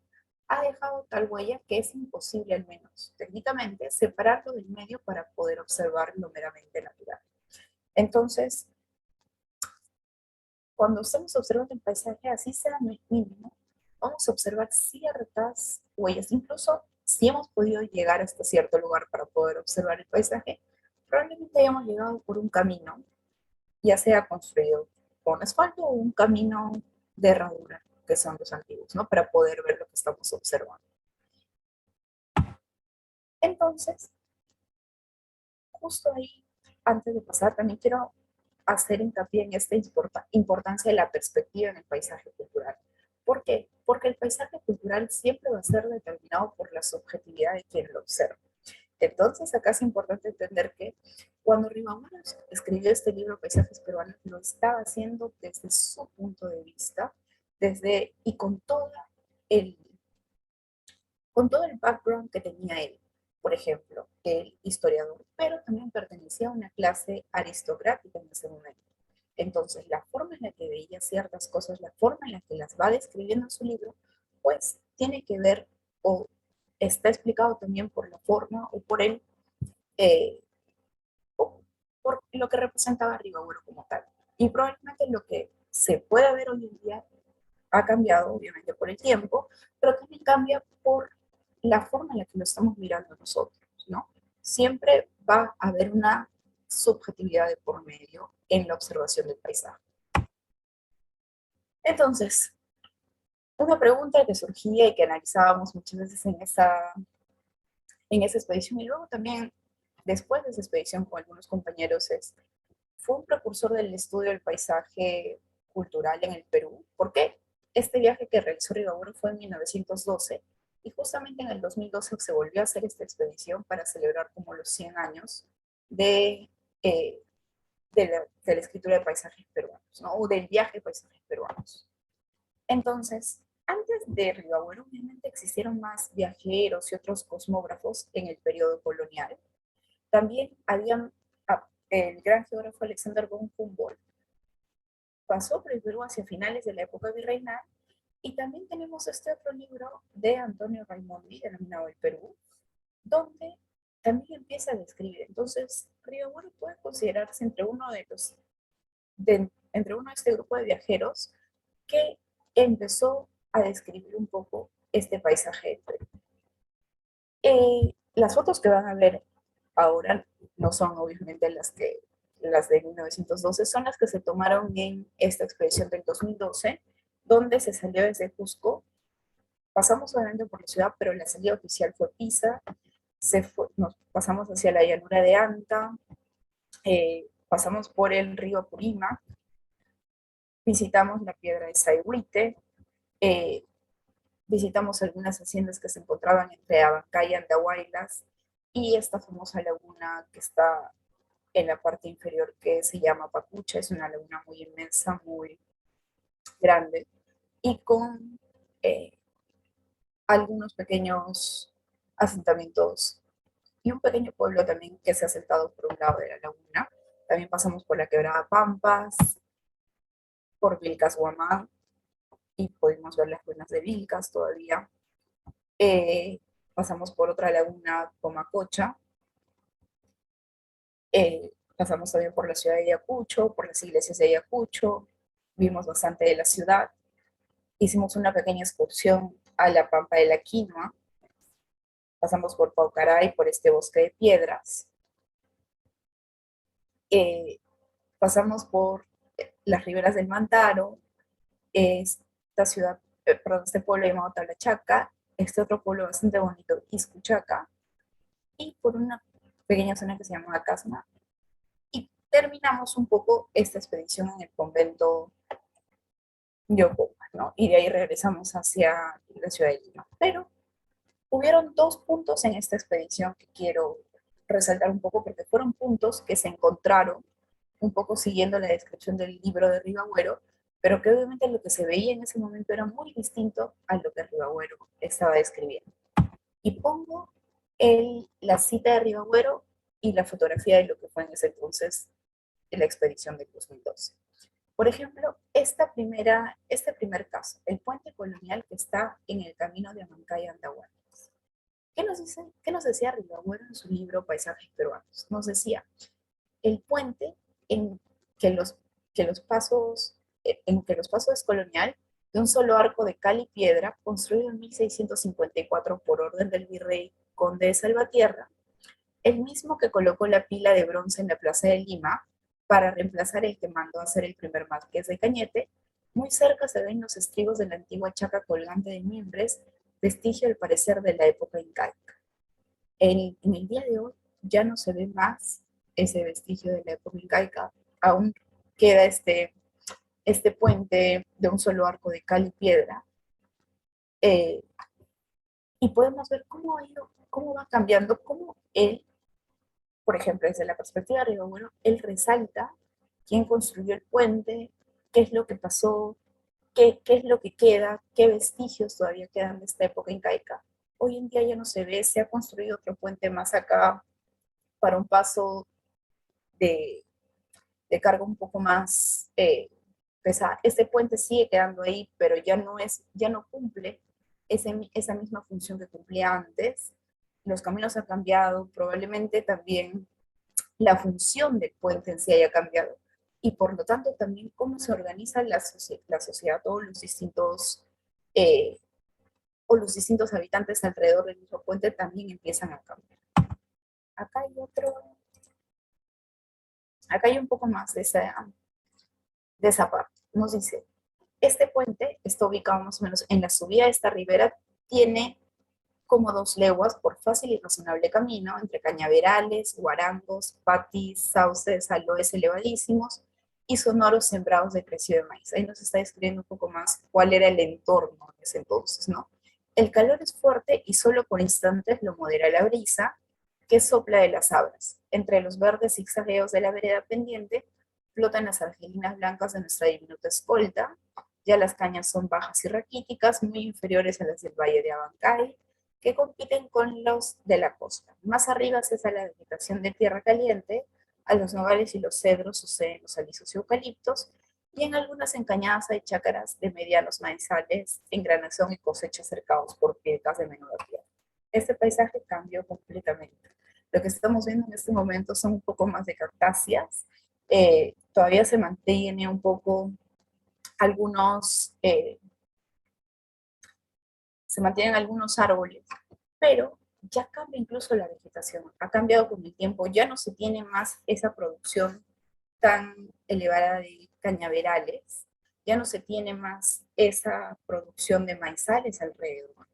ha dejado tal huella que es imposible, al menos técnicamente, separarlo del medio para poder observar lo meramente natural. Entonces, cuando estamos observando el paisaje, así sea mínimo, vamos a observar ciertas huellas. Incluso si hemos podido llegar hasta cierto lugar para poder observar el paisaje, probablemente hayamos llegado por un camino, ya sea construido con asfalto o un camino de herradura, que son los antiguos, ¿no? Para poder ver lo que estamos observando. Entonces, justo ahí, antes de pasar, también quiero hacer hincapié en esta importancia de la perspectiva en el paisaje cultural. ¿Por qué? Porque el paisaje cultural siempre va a ser determinado por la subjetividad de quien lo observa. Entonces, acá es importante entender que cuando Ribamuelo escribió este libro, Paisajes Peruanos, lo estaba haciendo desde su punto de vista, y con todo el background que tenía él. Por ejemplo, el historiador, pero también pertenecía a una clase aristocrática en ese momento. Entonces, la forma en la que veía ciertas cosas, la forma en la que las va describiendo en su libro, pues tiene que ver o está explicado también por la forma o por el eh, o por lo que representaba Ribabuero como tal. Y probablemente lo que se puede ver hoy en día ha cambiado, obviamente, por el tiempo, pero también cambia por la forma en la que lo estamos mirando nosotros, ¿no? Siempre va a haber una subjetividad de por medio en la observación del paisaje. Entonces, una pregunta que surgía y que analizábamos muchas veces en esa expedición y luego también después de esa expedición con algunos compañeros es, ¿fue un precursor del estudio del paisaje cultural en el Perú? ¿Por qué? Este viaje que realizó Ribabueno fue en 1912 y justamente en el 2012 se volvió a hacer esta expedición para celebrar como los 100 años de, eh, de la escritura de paisajes peruanos, ¿no? O del viaje de paisajes peruanos. Entonces, antes de Ribabueno, obviamente existieron más viajeros y otros cosmógrafos en el periodo colonial. También habían el gran geógrafo Alexander von Humboldt pasó por el Perú hacia finales de la época virreinal y también tenemos este otro libro de Antonio Raimondi, denominado El Perú, donde también empieza a describir. Entonces, Ribabueno puede considerarse entre uno de este grupo de viajeros que empezó a describir un poco este paisaje del Perú. Las fotos que van a ver ahora no son obviamente las de 1912, son las que se tomaron en esta expedición del 2012, donde se salió desde Cusco. Pasamos obviamente por la ciudad, pero la salida oficial fue Piza, nos pasamos hacia la llanura de Anta, pasamos por el río Apurímac, visitamos la piedra de Sayhuite, visitamos algunas haciendas que se encontraban entre Abancay y Andahuaylas, y esta famosa laguna que está en la parte inferior que se llama Pacucha, es una laguna muy inmensa, muy grande, y con algunos pequeños asentamientos y un pequeño pueblo también que se ha asentado por un lado de la laguna. También pasamos por la quebrada Pampas, por Vilcas Guamán, y pudimos ver las ruinas de Vilcas todavía. Pasamos por otra laguna, Comacocha, pasamos también por la ciudad de Ayacucho, por las iglesias de Ayacucho, vimos bastante de la ciudad, hicimos una pequeña excursión a la Pampa de la Quinoa, pasamos por Paucaray, por este bosque de piedras, pasamos por las riberas del Mantaro, esta ciudad, perdón, este pueblo llamado Talachaca, este otro pueblo bastante bonito, Iscuchaca, y por una pequeña zona que se llama Casma, y terminamos un poco esta expedición en el convento de Ocupa, ¿no? Y de ahí regresamos hacia la ciudad de Lima. Pero Hubieron dos puntos en esta expedición que quiero resaltar un poco porque fueron puntos que se encontraron un poco siguiendo la descripción del libro de Ribagüero, pero que obviamente lo que se veía en ese momento era muy distinto a lo que Ribagüero estaba describiendo. Y pongo la cita de Ribagüero y la fotografía de lo que fue en ese entonces la expedición de 2012. Por ejemplo, este primer caso, el puente colonial que está en el camino de Amancay a Andahuaylas. ¿Qué nos decía Ribagüero en su libro Paisajes Peruanos? Nos decía, el puente en que los pasos es colonial, de un solo arco de cal y piedra, construido en 1654 por orden del virrey conde de Salvatierra, el mismo que colocó la pila de bronce en la plaza de Lima para reemplazar el que mandó a hacer el primer marqués de Cañete. Muy cerca se ven los estribos de la antigua chaca colgante de miembros, vestigio al parecer de la época incaica. En el día de hoy ya no se ve más ese vestigio de la época incaica, aún queda este puente de un solo arco de cal y piedra, y podemos ver cómo va cambiando, cómo él, por ejemplo, desde la perspectiva de Ribagüero, él resalta quién construyó el puente, qué es lo que pasó, qué es lo que queda, qué vestigios todavía quedan de esta época incaica. Hoy en día ya no se ve, se ha construido otro puente más acá para un paso de carga un poco más pesada. Este puente sigue quedando ahí, pero ya no cumple esa misma función que cumplía antes. Los caminos han cambiado, probablemente también la función del puente en sí haya cambiado. Y por lo tanto también cómo se organiza la sociedad, todos los distintos habitantes alrededor del mismo puente también empiezan a cambiar. Acá hay un poco más de esa parte. Nos dice, este puente está ubicado más o menos en la subida de esta ribera, tiene como 2 leguas por fácil y razonable camino, entre cañaverales, guarangos, patis, sauces, aloes elevadísimos y sonoros sembrados de crecio de maíz. Ahí nos está describiendo un poco más cuál era el entorno en ese entonces, ¿no? El calor es fuerte y solo por instantes lo modera la brisa que sopla de las abras. Entre los verdes zigzagueos de la vereda pendiente flotan las argelinas blancas de nuestra diminuta escolta. Ya las cañas son bajas y raquíticas, muy inferiores a las del valle de Abancay, que compiten con los de la costa. Más arriba cesa la vegetación de tierra caliente, a los nogales y los cedros suceden los alisos y eucaliptos, y en algunas encañadas hay chácaras de medianos maizales en granación y cosechas cercados por piedras de menuda tierra. Este paisaje cambió completamente. Lo que estamos viendo en este momento son un poco más de cactáceas, todavía se mantiene un poco se mantienen algunos árboles, pero ya cambia incluso la vegetación, ha cambiado con el tiempo, ya no se tiene más esa producción tan elevada de cañaverales, ya no se tiene más esa producción de maizales alrededor.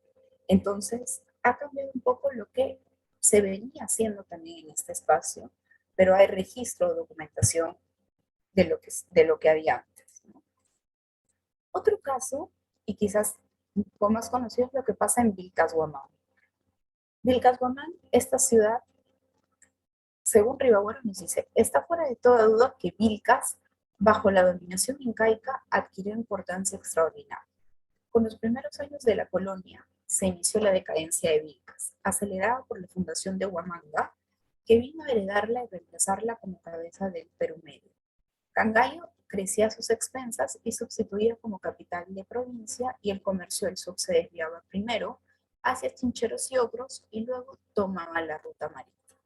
Entonces, ha cambiado un poco lo que se venía haciendo también en este espacio, pero hay registro o documentación de lo que había antes, ¿no? Otro caso, y quizás un poco más conocido, es lo que pasa en Vilcashuamán. Vilcashuamán, esta ciudad, según Ribagüero nos dice, está fuera de toda duda que Vilcas, bajo la dominación incaica, adquirió importancia extraordinaria. Con los primeros años de la colonia, se inició la decadencia de Vilcas, acelerada por la fundación de Huamanga, que vino a heredarla y reemplazarla como cabeza del Perú Medio. Cangallo crecía a sus expensas y sustituía como capital de provincia, y el comercio del sur se desviaba primero hacia Chincheros y Ogros y luego tomaba la ruta marítima.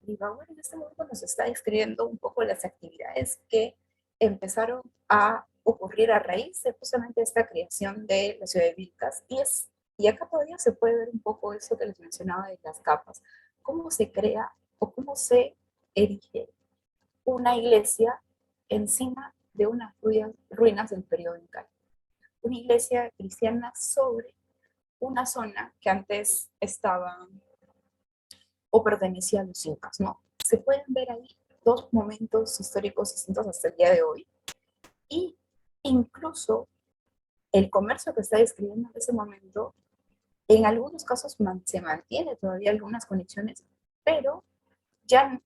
Ribagüero en este momento nos está describiendo un poco las actividades que empezaron a ocurrir a raíz de justamente esta creación de la ciudad de Vilcas, y acá todavía se puede ver un poco eso que les mencionaba de las capas, cómo se crea o cómo se erige una iglesia encima de unas ruinas del periodo incaico. Una iglesia cristiana sobre una zona que antes estaba o pertenecía a los incas, ¿no? Se pueden ver ahí dos momentos históricos distintos hasta el día de hoy, y incluso el comercio que está describiendo en ese momento En algunos casos se mantiene todavía algunas conexiones, pero ya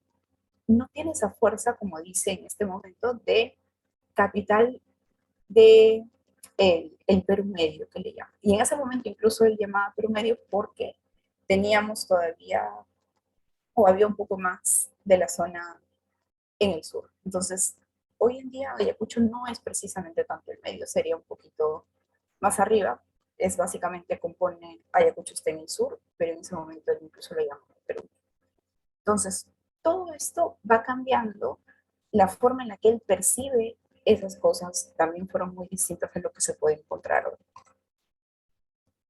no tiene esa fuerza, como dice en este momento, de capital de el Perú Medio, que le llaman. Y en ese momento incluso él llamaba Perú Medio porque teníamos todavía, o había un poco más de la zona en el sur. Entonces, hoy en día Ayacucho no es precisamente tanto el medio, sería un poquito más arriba. Es básicamente compone, Ayacucho está en el sur, pero en ese momento él incluso lo llamaba Perú. Entonces, todo esto va cambiando, la forma en la que él percibe esas cosas también fueron muy distintas de lo que se puede encontrar hoy.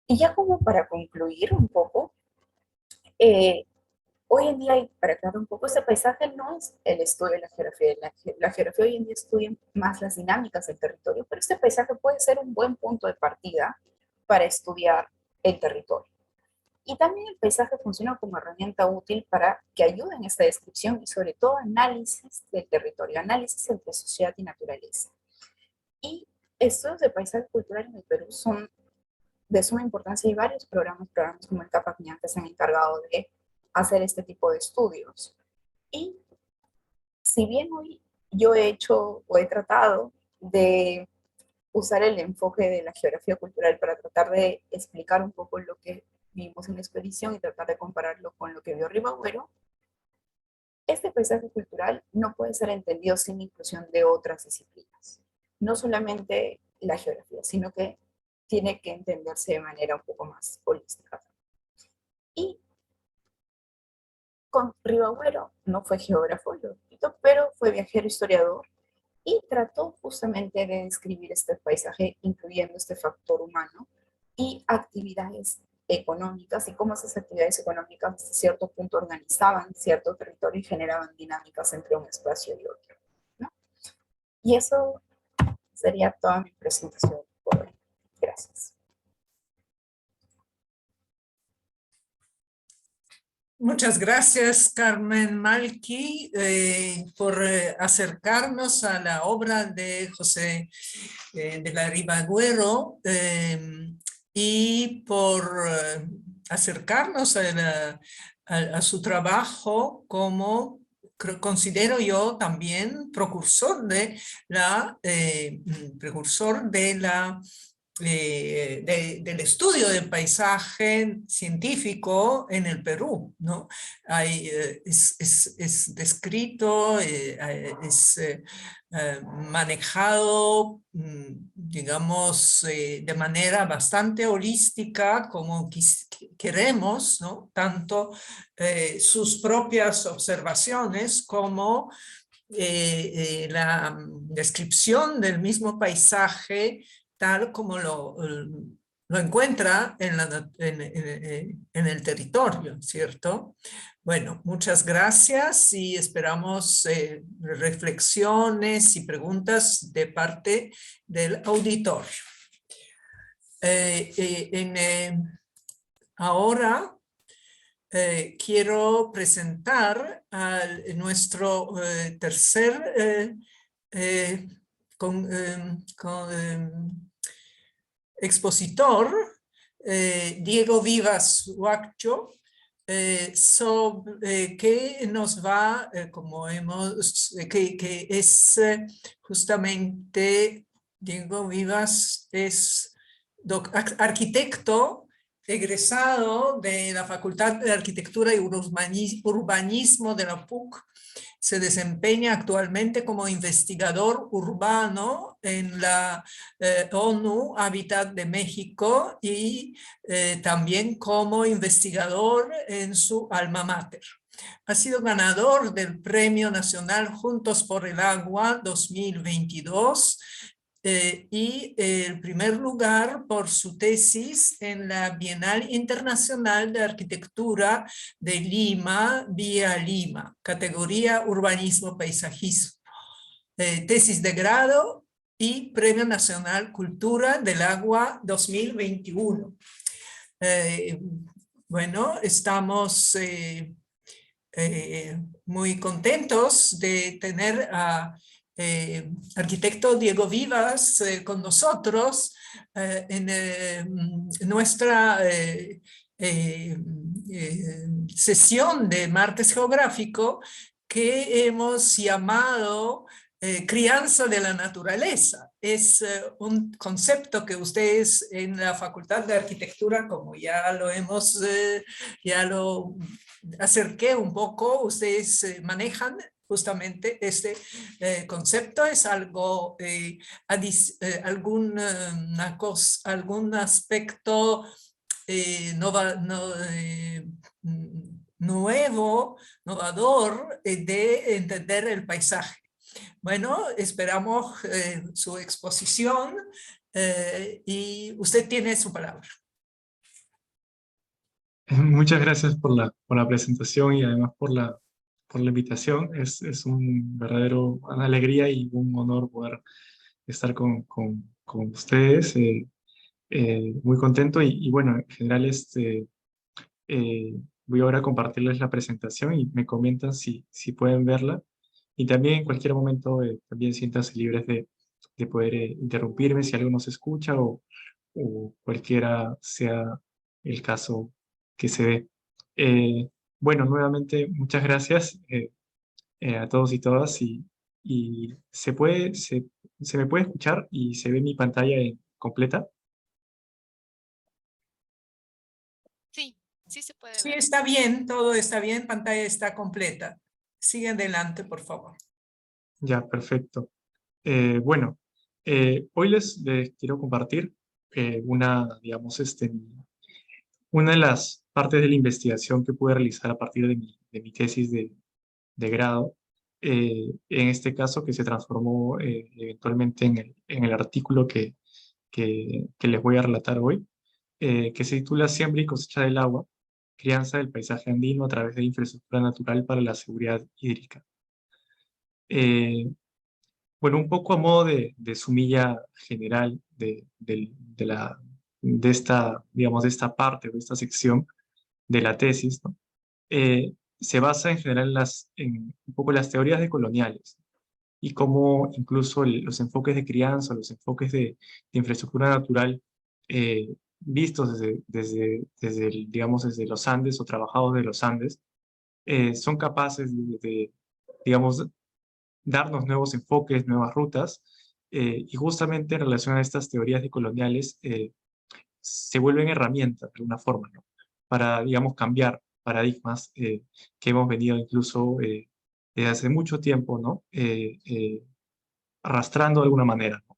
Y ya como para concluir un poco, hoy en día, y para aclarar un poco, este paisaje no es el estudio de la geografía. La geografía hoy en día estudia más las dinámicas del territorio, pero este paisaje puede ser un buen punto de partida para estudiar el territorio. Y también el paisaje funciona como herramienta útil para que ayude en esta descripción y sobre todo análisis del territorio, análisis entre sociedad y naturaleza. Y estudios de paisaje cultural en el Perú son de suma importancia y varios programas como el CAPACNIAN que se han encargado de hacer este tipo de estudios. Y si bien hoy yo he hecho o he tratado de usar el enfoque de la geografía cultural para tratar de explicar un poco lo que vimos en la expedición y tratar de compararlo con lo que vio Ribagüero, este paisaje cultural no puede ser entendido sin inclusión de otras disciplinas. No solamente la geografía, sino que tiene que entenderse de manera un poco más holística. Y con Ribagüero no fue geógrafo, lo repito, pero fue viajero historiador y trató justamente de describir este paisaje incluyendo este factor humano y actividades económicas y cómo esas actividades económicas hasta cierto punto organizaban cierto territorio y generaban dinámicas entre un espacio y otro, ¿no? Y eso sería toda mi presentación por hoy. Gracias. Muchas gracias, Carmen Malqui, por acercarnos a la obra de José de la Ribagüero y por acercarnos a su trabajo como, considero yo también, precursor de la del estudio del paisaje científico en el Perú, ¿no? Es descrito, manejado, digamos, de manera bastante holística como queremos, ¿no? Tanto sus propias observaciones como la descripción del mismo paisaje tal como lo encuentra en el territorio, ¿cierto? Bueno, muchas gracias y esperamos reflexiones y preguntas de parte del auditorio. Ahora quiero presentar a nuestro tercer expositor, Diego Vivas Huaccho, que nos va, que es justamente, Diego Vivas es arquitecto egresado de la Facultad de Arquitectura y Urbanismo de la PUC. Se desempeña actualmente como investigador urbano en la ONU Hábitat de México y también como investigador en su alma mater. Ha sido ganador del Premio Nacional Juntos por el Agua 2022 y el primer lugar por su tesis en la Bienal Internacional de Arquitectura de Lima, Vía Lima, categoría Urbanismo Paisajismo. Tesis de grado y Premio Nacional Cultura del Agua 2021. Bueno, estamos muy contentos de tener a arquitecto Diego Vivas con nosotros en nuestra sesión de Martes Geográfico que hemos llamado crianza de la naturaleza. Es un concepto que ustedes en la Facultad de Arquitectura, como ya lo hemos, ya lo acerqué un poco, ustedes manejan justamente este concepto. Es algo, algún aspecto nuevo, novador de entender el paisaje. Bueno, esperamos su exposición y usted tiene su palabra. Muchas gracias por la presentación y además por la invitación. Es un verdadero una alegría y un honor poder estar con ustedes. Muy contento y bueno, en general voy ahora a compartirles la presentación y me comentan si pueden verla. Y también en cualquier momento también siéntanse libres de poder interrumpirme si algo no se escucha o cualquiera sea el caso que se dé. Bueno, nuevamente muchas gracias a todos y todas y se me puede escuchar y se ve mi pantalla completa. Sí, sí se puede Sí, ver. está bien, todo está bien, pantalla está completa. Sigue adelante, por favor. Ya, perfecto. Bueno, hoy les quiero compartir digamos, una de las partes de la investigación que pude realizar a partir de mi tesis de grado, en este caso que se transformó eventualmente en el artículo que les voy a relatar hoy, que se titula Siembra y cosecha del agua, crianza del paisaje andino a través de infraestructura natural para la seguridad hídrica. Bueno, un poco a modo de sumilla general de esta, digamos, de esta parte, de esta sección de la tesis, ¿no? Se basa en general en un poco las teorías decoloniales y cómo incluso los enfoques de crianza, los enfoques de infraestructura natural vistos digamos, desde los Andes o trabajados de los Andes, son capaces digamos, darnos nuevos enfoques, nuevas rutas, y justamente en relación a estas teorías decoloniales se vuelven herramientas de alguna forma, ¿no? Para, digamos, cambiar paradigmas que hemos venido incluso desde hace mucho tiempo, ¿no? Arrastrando de alguna manera, ¿no?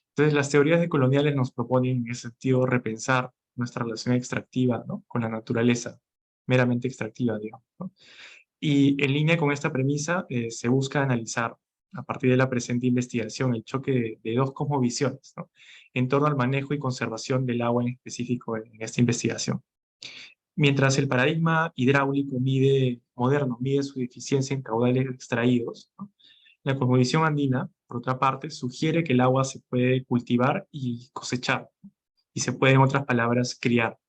Entonces, las teorías decoloniales nos proponen en ese sentido repensar nuestra relación extractiva, ¿no? Con la naturaleza, meramente extractiva, digamos, ¿no? Y en línea con esta premisa, se busca analizar, a partir de la presente investigación, el choque de dos cosmovisiones, ¿no? En torno al manejo y conservación del agua en específico en esta investigación. Mientras el paradigma hidráulico moderno mide su deficiencia en caudales extraídos, ¿no? La cosmovisión andina, por otra parte, sugiere que el agua se puede cultivar y cosechar, ¿no? Y se puede, en otras palabras, criar.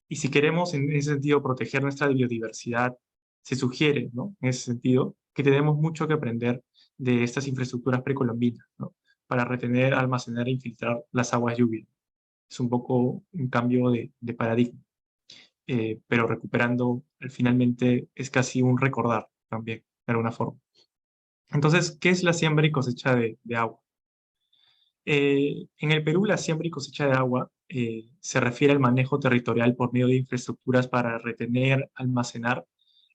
Y si queremos, en ese sentido, proteger nuestra biodiversidad, se sugiere, ¿no? En ese sentido, que tenemos mucho que aprender de estas infraestructuras precolombinas, ¿no? Para retener, almacenar e infiltrar las aguas lluvias. Es un poco un cambio de paradigma, pero recuperando, finalmente, es casi un recordar también, de alguna forma. Entonces, ¿qué es la siembra y cosecha de agua? En el Perú, la siembra y cosecha de agua se refiere al manejo territorial por medio de infraestructuras para retener, almacenar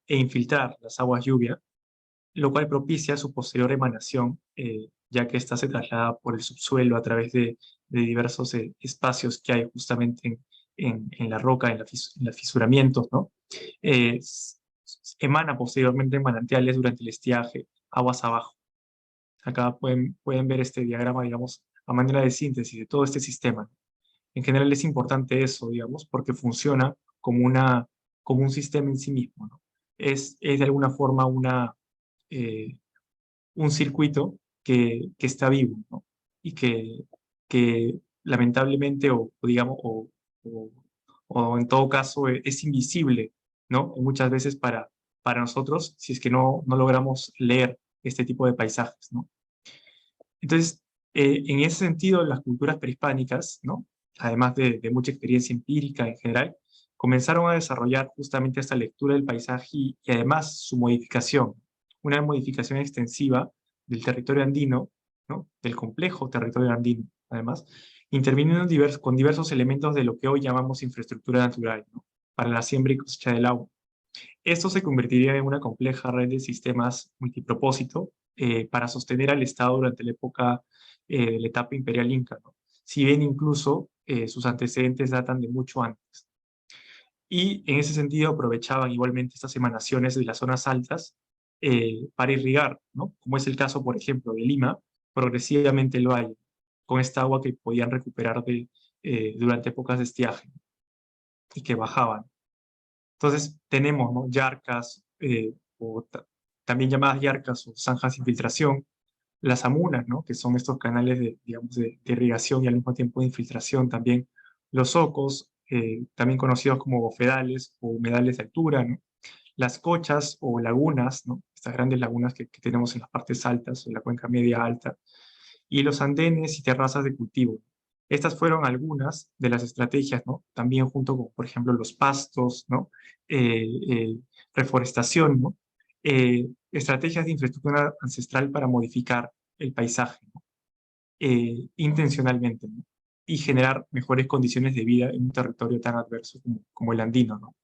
e infiltrar las aguas lluvia, lo cual propicia su posterior emanación, ya que ésta se traslada por el subsuelo a través de diversos espacios que hay justamente en la roca, en los fisuramientos, ¿no? Emana posteriormente en manantiales durante el estiaje, aguas abajo. Acá pueden ver este diagrama, digamos, a manera de síntesis de todo este sistema. En general es importante eso, digamos, porque funciona como un sistema en sí mismo, ¿no? Es de alguna forma un circuito que está vivo, ¿no? Y que lamentablemente, digamos, o en todo caso es invisible, ¿no? Muchas veces para nosotros, si es que no logramos leer este tipo de paisajes, ¿no? Entonces, en ese sentido, las culturas prehispánicas, ¿no? Además de mucha experiencia empírica en general, comenzaron a desarrollar justamente esta lectura del paisaje y además su modificación, una modificación extensiva del territorio andino, ¿no? Del complejo territorio andino, además, interviniendo con diversos elementos de lo que hoy llamamos infraestructura natural, ¿no? Para la siembra y cosecha del agua. Esto se convertiría en una compleja red de sistemas multipropósito para sostener al Estado durante la época de la etapa imperial inca, ¿no? Si bien incluso sus antecedentes datan de mucho antes. Y en ese sentido aprovechaban igualmente estas emanaciones de las zonas altas para irrigar, ¿no? Como es el caso, por ejemplo, de Lima, progresivamente el valle, con esta agua que podían recuperar durante épocas de estiaje y que bajaban. Entonces tenemos, ¿no? Yarcas, también llamadas yarcas o zanjas de infiltración, las amunas, ¿no? Que son estos canales digamos, de irrigación y al mismo tiempo de infiltración también, los ocos, también conocidos como bofedales o humedales de altura, ¿no? Las cochas o lagunas, ¿no? Estas grandes lagunas que tenemos en las partes altas, en la cuenca media alta, y los andenes y terrazas de cultivo. Estas fueron algunas de las estrategias, ¿no? También junto con, por ejemplo, los pastos, ¿no? Reforestación, ¿no? Estrategias de infraestructura ancestral para modificar el paisaje, ¿no? Intencionalmente, ¿no? Y generar mejores condiciones de vida en un territorio tan adverso como el andino, ¿no?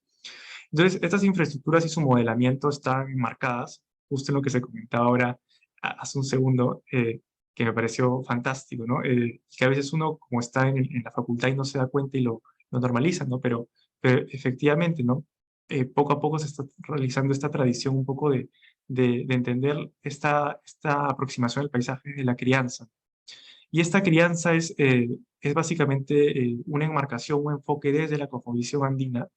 Entonces, estas infraestructuras y su modelamiento están enmarcadas, justo en lo que se comentaba ahora hace un segundo, que me pareció fantástico, ¿no? Que a veces uno, como está en la facultad y no se da cuenta y lo normaliza, ¿no? Pero efectivamente, ¿no? Poco a poco se está realizando esta tradición un poco de entender esta aproximación al paisaje de la crianza. Y esta crianza es básicamente una enmarcación, un enfoque desde la cosmovisión andina.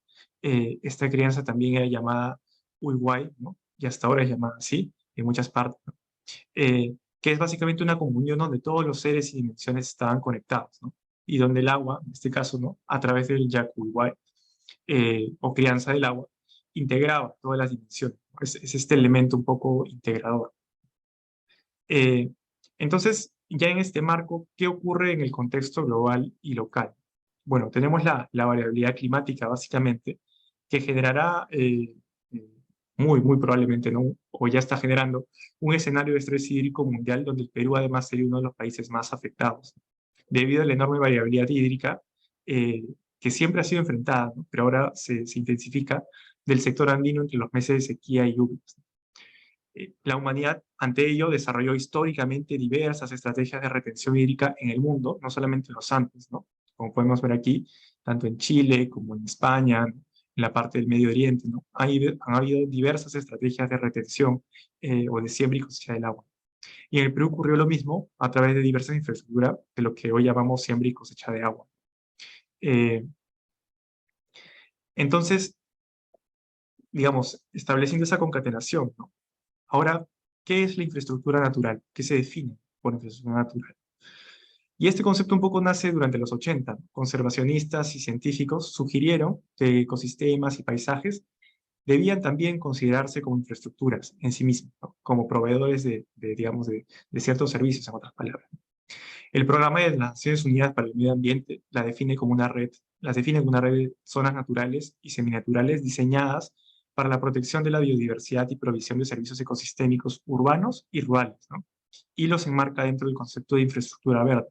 Esta crianza también era llamada Uiguay, ¿no? Y hasta ahora es llamada así, en muchas partes, ¿no? Que es básicamente una comunión donde todos los seres y dimensiones estaban conectados, ¿no? Y donde el agua, en este caso, ¿no? A través del Yacuiguay, o crianza del agua, integraba todas las dimensiones, ¿no? Es este elemento un poco integrador. Entonces, ya en este marco, ¿qué ocurre en el contexto global y local? Bueno, tenemos la variabilidad climática, básicamente, que generará muy probablemente, ¿no? O ya está generando un escenario de estrés hídrico mundial donde el Perú además sería uno de los países más afectados, debido a la enorme variabilidad hídrica que siempre ha sido enfrentada, ¿no? Pero ahora se intensifica del sector andino entre los meses de sequía y lluvias. La humanidad, ante ello, desarrolló históricamente diversas estrategias de retención hídrica en el mundo, no solamente en los Andes, ¿no? Como podemos ver aquí, tanto en Chile como en España, ¿no? En la parte del Medio Oriente, ¿no? Han habido diversas estrategias de retención o de siembra y cosecha del agua. Y en el Perú ocurrió lo mismo a través de diversas infraestructuras de lo que hoy llamamos siembra y cosecha de agua. Entonces, digamos, estableciendo esa concatenación, ¿no? Ahora, ¿qué es la infraestructura natural? ¿Qué se define por infraestructura natural? Y este concepto un poco nace durante los 80. Conservacionistas y científicos sugirieron que ecosistemas y paisajes debían también considerarse como infraestructuras en sí mismos, ¿no? Como proveedores digamos, de ciertos servicios, en otras palabras. El Programa de las Naciones Unidas para el Medio Ambiente las define como una red de zonas naturales y seminaturales diseñadas para la protección de la biodiversidad y provisión de servicios ecosistémicos urbanos y rurales, ¿no? Y los enmarca dentro del concepto de infraestructura verde,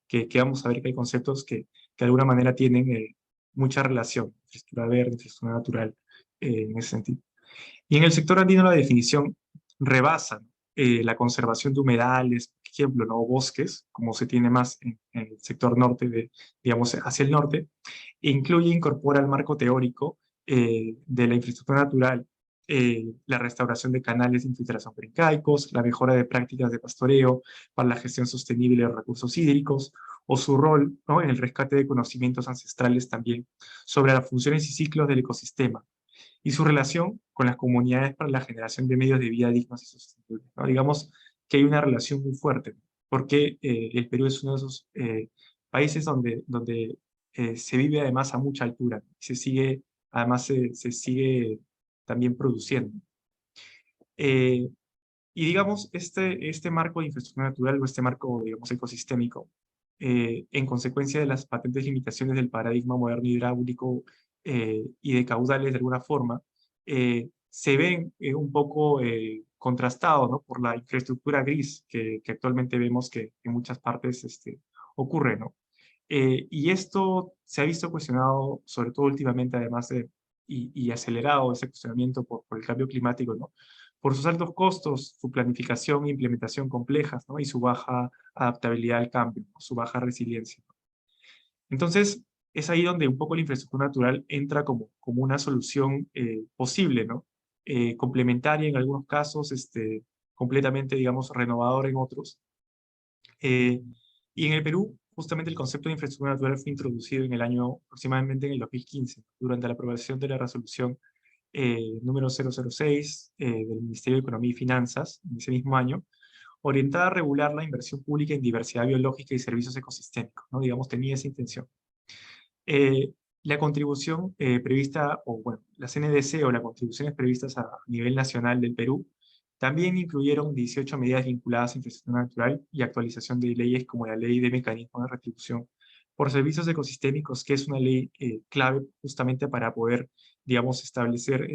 que vamos a ver que hay conceptos que de alguna manera tienen mucha relación, infraestructura verde, infraestructura natural, en ese sentido. Y en el sector andino la definición rebasa la conservación de humedales, por ejemplo, ¿no? Bosques, como se tiene más en el sector norte, digamos, hacia el norte, e incorpora al marco teórico de la infraestructura natural la restauración de canales de infiltración pericaicos, la mejora de prácticas de pastoreo para la gestión sostenible de recursos hídricos, o su rol, ¿no? En el rescate de conocimientos ancestrales también sobre las funciones y ciclos del ecosistema, y su relación con las comunidades para la generación de medios de vida dignos y sostenibles, ¿no? Digamos que hay una relación muy fuerte, porque el Perú es uno de esos países donde se vive además a mucha altura, además se sigue también produciendo. Y digamos, este marco de infraestructura natural o este marco, digamos, ecosistémico, en consecuencia de las patentes limitaciones del paradigma moderno hidráulico y de caudales de alguna forma, se ven un poco contrastados, ¿no?, por la infraestructura gris que actualmente vemos que en muchas partes ocurre, ¿no? Y esto se ha visto cuestionado, sobre todo últimamente, además y acelerado ese cuestionamiento por el cambio climático, ¿no?, por sus altos costos, su planificación e implementación complejas, ¿no?, y su baja adaptabilidad al cambio, ¿no?, su baja resiliencia. Entonces, es ahí donde un poco la infraestructura natural entra como una solución posible, ¿no? Complementaria en algunos casos, completamente, digamos, renovadora en otros. Y en el Perú, justamente el concepto de infraestructura natural fue introducido en el año, aproximadamente en el 2015, durante la aprobación de la resolución número 006 del Ministerio de Economía y Finanzas, en ese mismo año, orientada a regular la inversión pública en diversidad biológica y servicios ecosistémicos, ¿no? Digamos, tenía esa intención. La contribución prevista, o bueno, las NDC o las contribuciones previstas a nivel nacional del Perú, también incluyeron 18 medidas vinculadas a infraestructura natural y actualización de leyes como la Ley de Mecanismos de Retribución por Servicios Ecosistémicos, que es una ley clave justamente para poder, digamos, establecer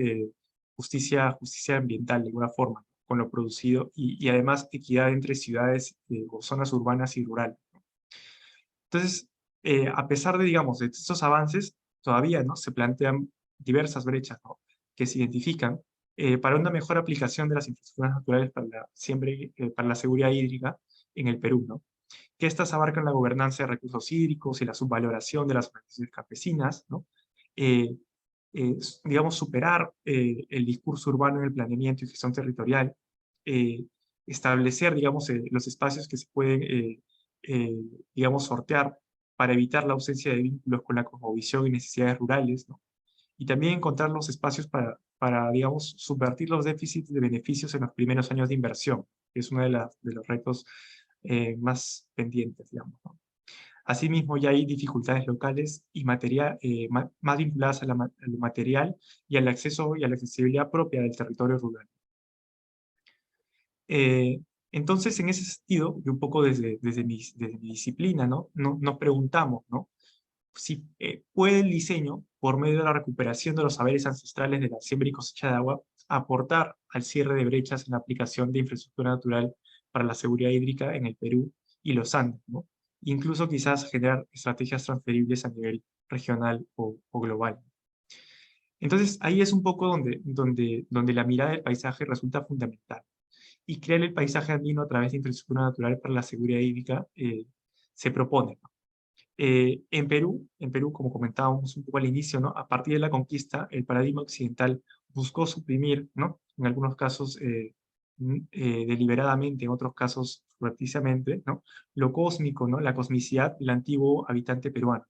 justicia ambiental de alguna forma, con lo producido, y además equidad entre ciudades o zonas urbanas y rurales. Entonces, a pesar de, digamos, de estos avances, todavía, ¿no?, se plantean diversas brechas, ¿no?, que se identifican para una mejor aplicación de las infraestructuras naturales para la seguridad hídrica en el Perú, ¿no?, que estas abarcan la gobernanza de recursos hídricos y la subvaloración de las organizaciones campesinas, ¿no?, digamos, superar el discurso urbano en el planeamiento y gestión territorial, establecer, digamos, los espacios que se pueden, digamos, sortear para evitar la ausencia de vínculos con la cosmovisión y necesidades rurales, ¿no? Y también encontrar los espacios para, digamos, subvertir los déficits de beneficios en los primeros años de inversión, que es uno de los retos más pendientes, digamos, ¿no? Asimismo, ya hay dificultades locales y más vinculadas a lo material y al acceso y a la accesibilidad propia del territorio rural. Entonces, en ese sentido, y un poco desde mi disciplina, ¿no?, nos preguntamos, ¿no?, si puede el diseño, por medio de la recuperación de los saberes ancestrales de la siembra y cosecha de agua, aportar al cierre de brechas en la aplicación de infraestructura natural para la seguridad hídrica en el Perú y los Andes, ¿no? Incluso quizás generar estrategias transferibles a nivel regional o global. Entonces, ahí es un poco donde la mirada del paisaje resulta fundamental. Y crear el paisaje andino a través de infraestructura natural para la seguridad hídrica se propone, ¿no? En Perú, como comentábamos un poco al inicio, ¿no?, a partir de la conquista, el paradigma occidental buscó suprimir, ¿no?, en algunos casos deliberadamente, en otros casos subrepticiamente, ¿no?, lo cósmico, ¿no?, la cosmicidad del antiguo habitante peruano,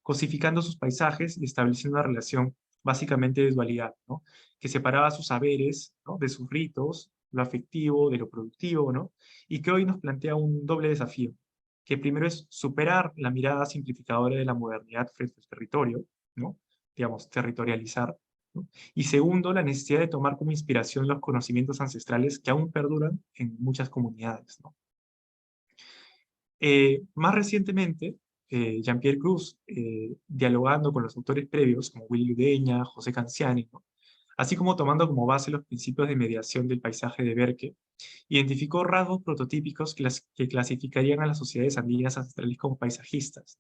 cosificando sus paisajes y estableciendo una relación básicamente de dualidad, ¿no?, que separaba sus saberes, ¿no?, de sus ritos, lo afectivo de lo productivo, ¿no?, y que hoy nos plantea un doble desafío, que primero es superar la mirada simplificadora de la modernidad frente al territorio, ¿no?, digamos, territorializar, ¿no?, y segundo, la necesidad de tomar como inspiración los conocimientos ancestrales que aún perduran en muchas comunidades, ¿no? Más recientemente, Jean-Pierre Cruz, dialogando con los autores previos, como Willy Udeña, José Canciani, ¿no?, así como tomando como base los principios de mediación del paisaje de Berke, identificó rasgos prototípicos que clasificarían a las sociedades andinas ancestrales como paisajistas.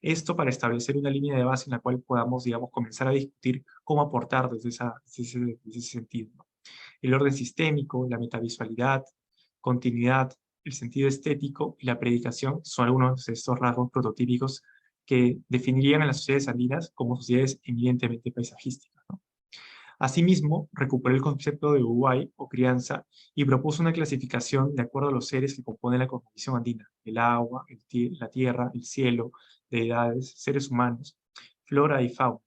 Esto para establecer una línea de base en la cual podamos, digamos, comenzar a discutir cómo aportar desde ese sentido, ¿no? El orden sistémico, la metavisualidad, continuidad, el sentido estético y la predicación son algunos de estos rasgos prototípicos que definirían a las sociedades andinas como sociedades eminentemente paisajísticas, ¿no? Asimismo, recuperó el concepto de Uruguay o crianza y propuso una clasificación de acuerdo a los seres que componen la cosmovisión andina: el agua, la tierra, el cielo, deidades, seres humanos, flora y fauna.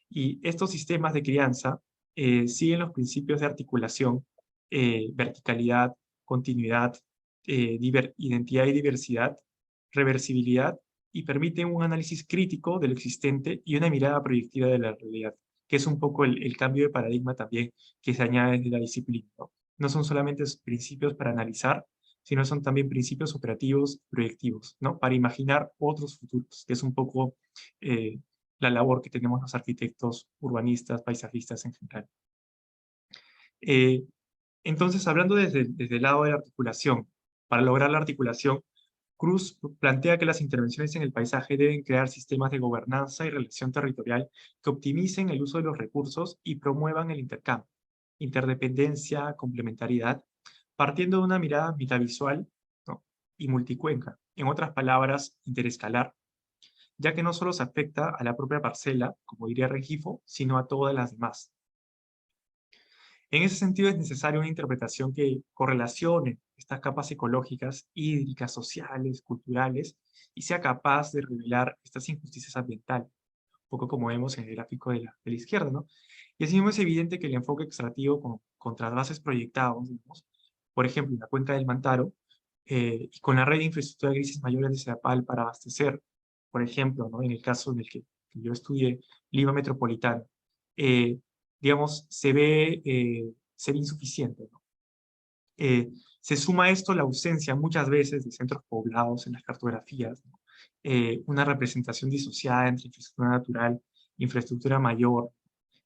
Y estos sistemas de crianza siguen los principios de articulación, verticalidad, continuidad, identidad y diversidad, reversibilidad, y permiten un análisis crítico de lo existente y una mirada proyectiva de la realidad, que es un poco el cambio de paradigma también que se añade desde la disciplina, ¿no?, no son solamente principios para analizar, sino son también principios operativos y proyectivos, ¿no? Para imaginar otros futuros, que es un poco la labor que tenemos los arquitectos, urbanistas, paisajistas en general. Entonces, hablando desde el lado de la articulación, para lograr la articulación, Cruz plantea que las intervenciones en el paisaje deben crear sistemas de gobernanza y relación territorial que optimicen el uso de los recursos y promuevan el intercambio, interdependencia, complementariedad, partiendo de una mirada metavisual, ¿no?, y multicuenca, en otras palabras, interescalar, ya que no solo se afecta a la propia parcela, como diría Rengifo, sino a todas las demás. En ese sentido es necesaria una interpretación que correlacione estas capas ecológicas, hídricas, sociales, culturales, y sea capaz de revelar estas injusticias ambientales, un poco como vemos en el gráfico de la izquierda, ¿no? Y así mismo es evidente que el enfoque extractivo con trasvases proyectados, digamos, por ejemplo, en la cuenca del Mantaro, y con la red de infraestructura grises mayores de CEDAPAL para abastecer, por ejemplo, ¿no?, en el caso en el que yo estudié, Lima Metropolitana, digamos, se ve insuficiente, ¿no? Se suma a esto la ausencia muchas veces de centros poblados en las cartografías, ¿no? Una representación disociada entre infraestructura natural, infraestructura mayor,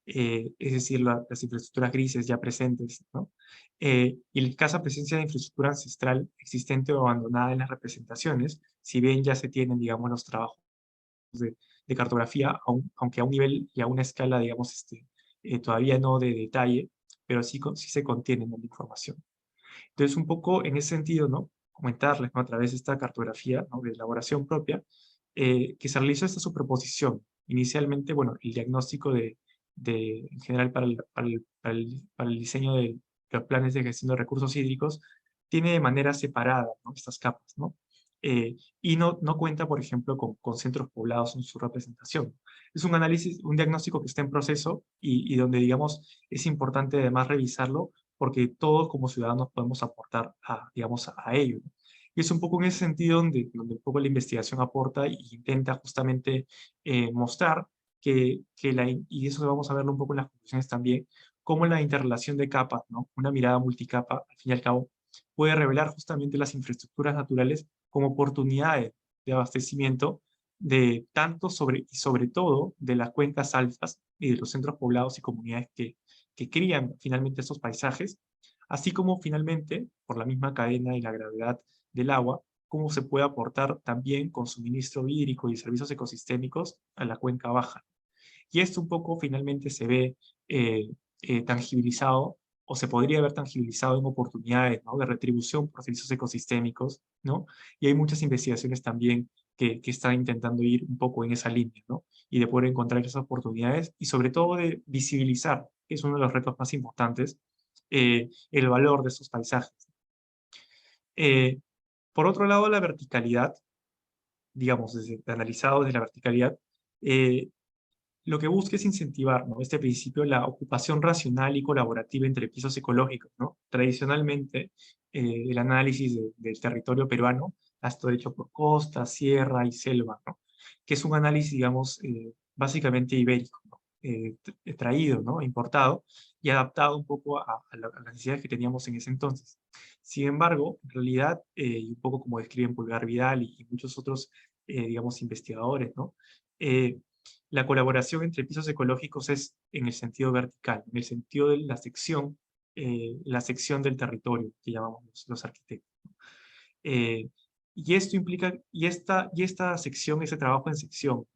es decir, las infraestructuras grises ya presentes, ¿no? Y la escasa presencia de infraestructura ancestral existente o abandonada en las representaciones, si bien ya se tienen, digamos, los trabajos de cartografía, aunque a un nivel y a una escala, digamos, todavía no de detalle, pero sí se contiene en la información. Entonces, un poco en ese sentido, ¿no?, comentarles, ¿no?, a través de esta cartografía, ¿no?, de elaboración propia, que se realizó esta superposición. Inicialmente, bueno, el diagnóstico en general para el diseño de los planes de gestión de recursos hídricos tiene de manera separada, ¿no?, estas capas, ¿no? Y no cuenta, por ejemplo, con centros poblados en su representación. Es un análisis, un diagnóstico que está en proceso y donde, digamos, es importante además revisarlo porque todos como ciudadanos podemos aportar digamos, a ello, ¿no? Y es un poco en ese sentido donde un poco la investigación aporta e intenta justamente mostrar y eso vamos a verlo un poco en las conclusiones también, cómo la interrelación de capas, ¿no?, una mirada multicapa, al fin y al cabo, puede revelar justamente las infraestructuras naturales como oportunidades de abastecimiento de tanto y sobre todo de las cuencas altas y de los centros poblados y comunidades que crían finalmente estos paisajes, así como finalmente, por la misma cadena y la gravedad del agua, cómo se puede aportar también con suministro hídrico y servicios ecosistémicos a la cuenca baja. Y esto un poco finalmente se ve tangibilizado, o se podría haber tangibilizado en oportunidades, ¿no?, de retribución por servicios ecosistémicos, ¿no? Y hay muchas investigaciones también que están intentando ir un poco en esa línea, ¿no? Y de poder encontrar esas oportunidades y sobre todo de visibilizar, que es uno de los retos más importantes, el valor de estos paisajes. Por otro lado, la verticalidad, digamos, analizado desde la verticalidad, lo que busca es incentivar, ¿no?, este principio, la ocupación racional y colaborativa entre pisos ecológicos, ¿no? Tradicionalmente, el análisis del territorio peruano ha estado hecho por costa, sierra y selva, ¿no?, que es un análisis, digamos, básicamente ibérico, ¿no?, traído, ¿no?, importado y adaptado un poco a las necesidades que teníamos en ese entonces. Sin embargo, en realidad, y un poco como describen Pulgar Vidal y muchos otros, digamos, investigadores, ¿no?, la colaboración entre pisos ecológicos es en el sentido vertical, en el sentido de la sección del territorio que llamamos los arquitectos, ¿no? Y esto implica, y esta sección, ese trabajo en sección,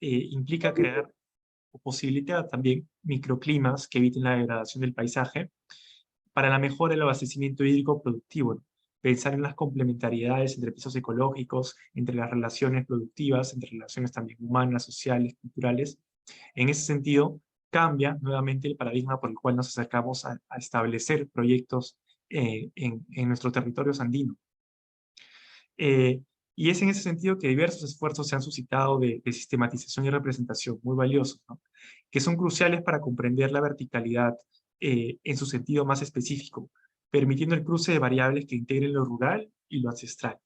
implica crear o posibilita también microclimas que eviten la degradación del paisaje para la mejora del abastecimiento hídrico productivo, ¿no? Pensar en las complementariedades entre pisos ecológicos, entre las relaciones productivas, entre relaciones también humanas, sociales, culturales. En ese sentido, cambia nuevamente el paradigma por el cual nos acercamos a establecer proyectos en nuestros territorios andinos. Y es en ese sentido que diversos esfuerzos se han suscitado de sistematización y representación muy valiosos, ¿no?, que son cruciales para comprender la verticalidad en su sentido más específico, permitiendo el cruce de variables que integren lo rural y lo ancestral,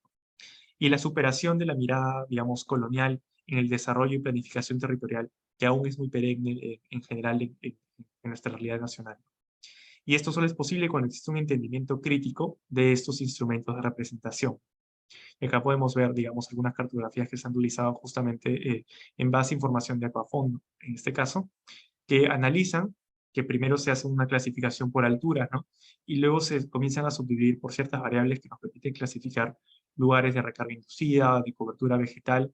y la superación de la mirada, digamos, colonial en el desarrollo y planificación territorial, que aún es muy perenne en general en nuestra realidad nacional. Y esto solo es posible cuando existe un entendimiento crítico de estos instrumentos de representación. Y acá podemos ver, digamos, algunas cartografías que se han utilizado justamente en base a información de Aquafondo, en este caso, que analizan que primero se hace una clasificación por alturas, ¿no? Y luego se comienzan a subdividir por ciertas variables que nos permiten clasificar lugares de recarga inducida, de cobertura vegetal,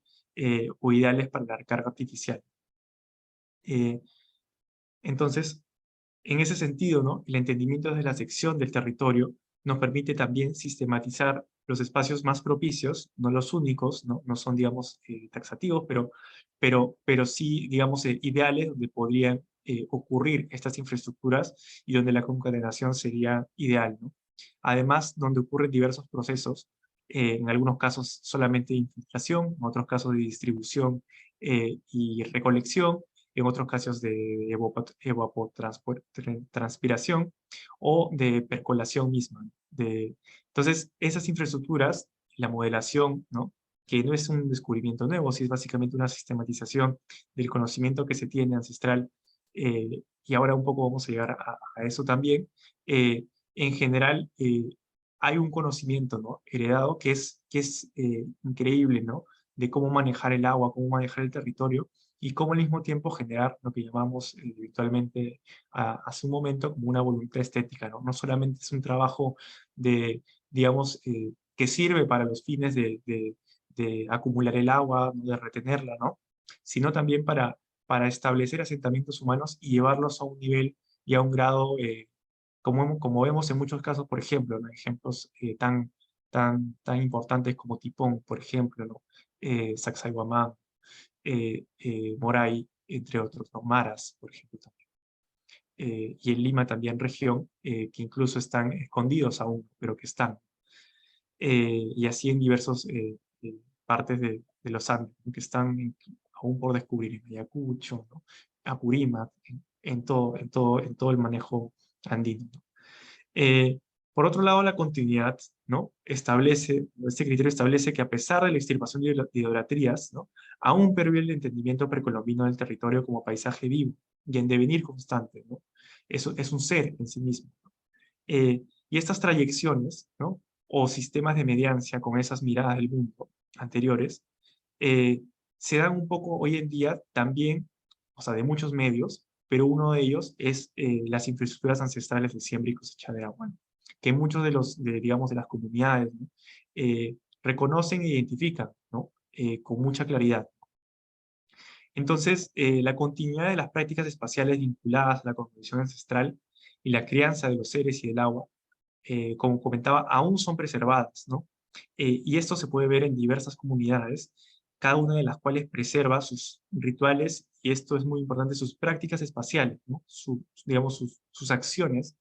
o ideales para la recarga artificial. Entonces, en ese sentido, ¿no? El entendimiento de la sección del territorio nos permite también sistematizar los espacios más propicios, no los únicos, no son, digamos, taxativos, pero sí, digamos, ideales donde podrían ocurrir estas infraestructuras y donde la concatenación sería ideal, ¿no? Además, donde ocurren diversos procesos, en algunos casos solamente de infiltración, en otros casos de distribución y recolección, en otros casos de evapotranspiración o de percolación misma. Entonces, esas infraestructuras, la modelación, ¿no? Que no es un descubrimiento nuevo, sí es básicamente una sistematización del conocimiento que se tiene ancestral, y ahora un poco vamos a llegar a eso también. En general, hay un conocimiento, ¿no? Heredado que es increíble, ¿no? De cómo manejar el agua, cómo manejar el territorio, y cómo al mismo tiempo generar lo que llamamos virtualmente hace un momento como una voluntad estética, ¿no? No solamente es un trabajo de, digamos, que sirve para los fines de acumular el agua, de retenerla, ¿no? Sino también para establecer asentamientos humanos y llevarlos a un nivel y a un grado, como vemos en muchos casos, por ejemplo, ¿no? Ejemplos tan importantes como Tipón, por ejemplo, ¿no? Sacsayhuamán, Moray, entre otros, ¿no? Maras, por ejemplo, también. Y en Lima también región, que incluso están escondidos aún, pero que están. Y así en diversas partes de los Andes, ¿no? Que están aún por descubrir, en Ayacucho, ¿no? Apurímac, en todo el manejo andino, ¿no? Por otro lado, la continuidad, ¿no? Este criterio establece que a pesar de la extirpación de idolatrías, ¿no? Aún pervive el entendimiento precolombino del territorio como paisaje vivo y en devenir constante, ¿no? Eso es un ser en sí mismo, ¿no? Y estas trayecciones, ¿no? O sistemas de mediancia con esas miradas del mundo anteriores, se dan un poco hoy en día también, o sea, de muchos medios, pero uno de ellos es las infraestructuras ancestrales de siembra y cosecha de agua, ¿no? Que muchos digamos, de las comunidades, ¿no? Reconocen e identifican, ¿no? Con mucha claridad. Entonces, la continuidad de las prácticas espaciales vinculadas a la cosmovisión ancestral y la crianza de los seres y del agua, como comentaba, aún son preservadas, ¿no? Y esto se puede ver en diversas comunidades, cada una de las cuales preserva sus rituales, y esto es muy importante, sus prácticas espaciales, ¿no? Digamos, sus acciones,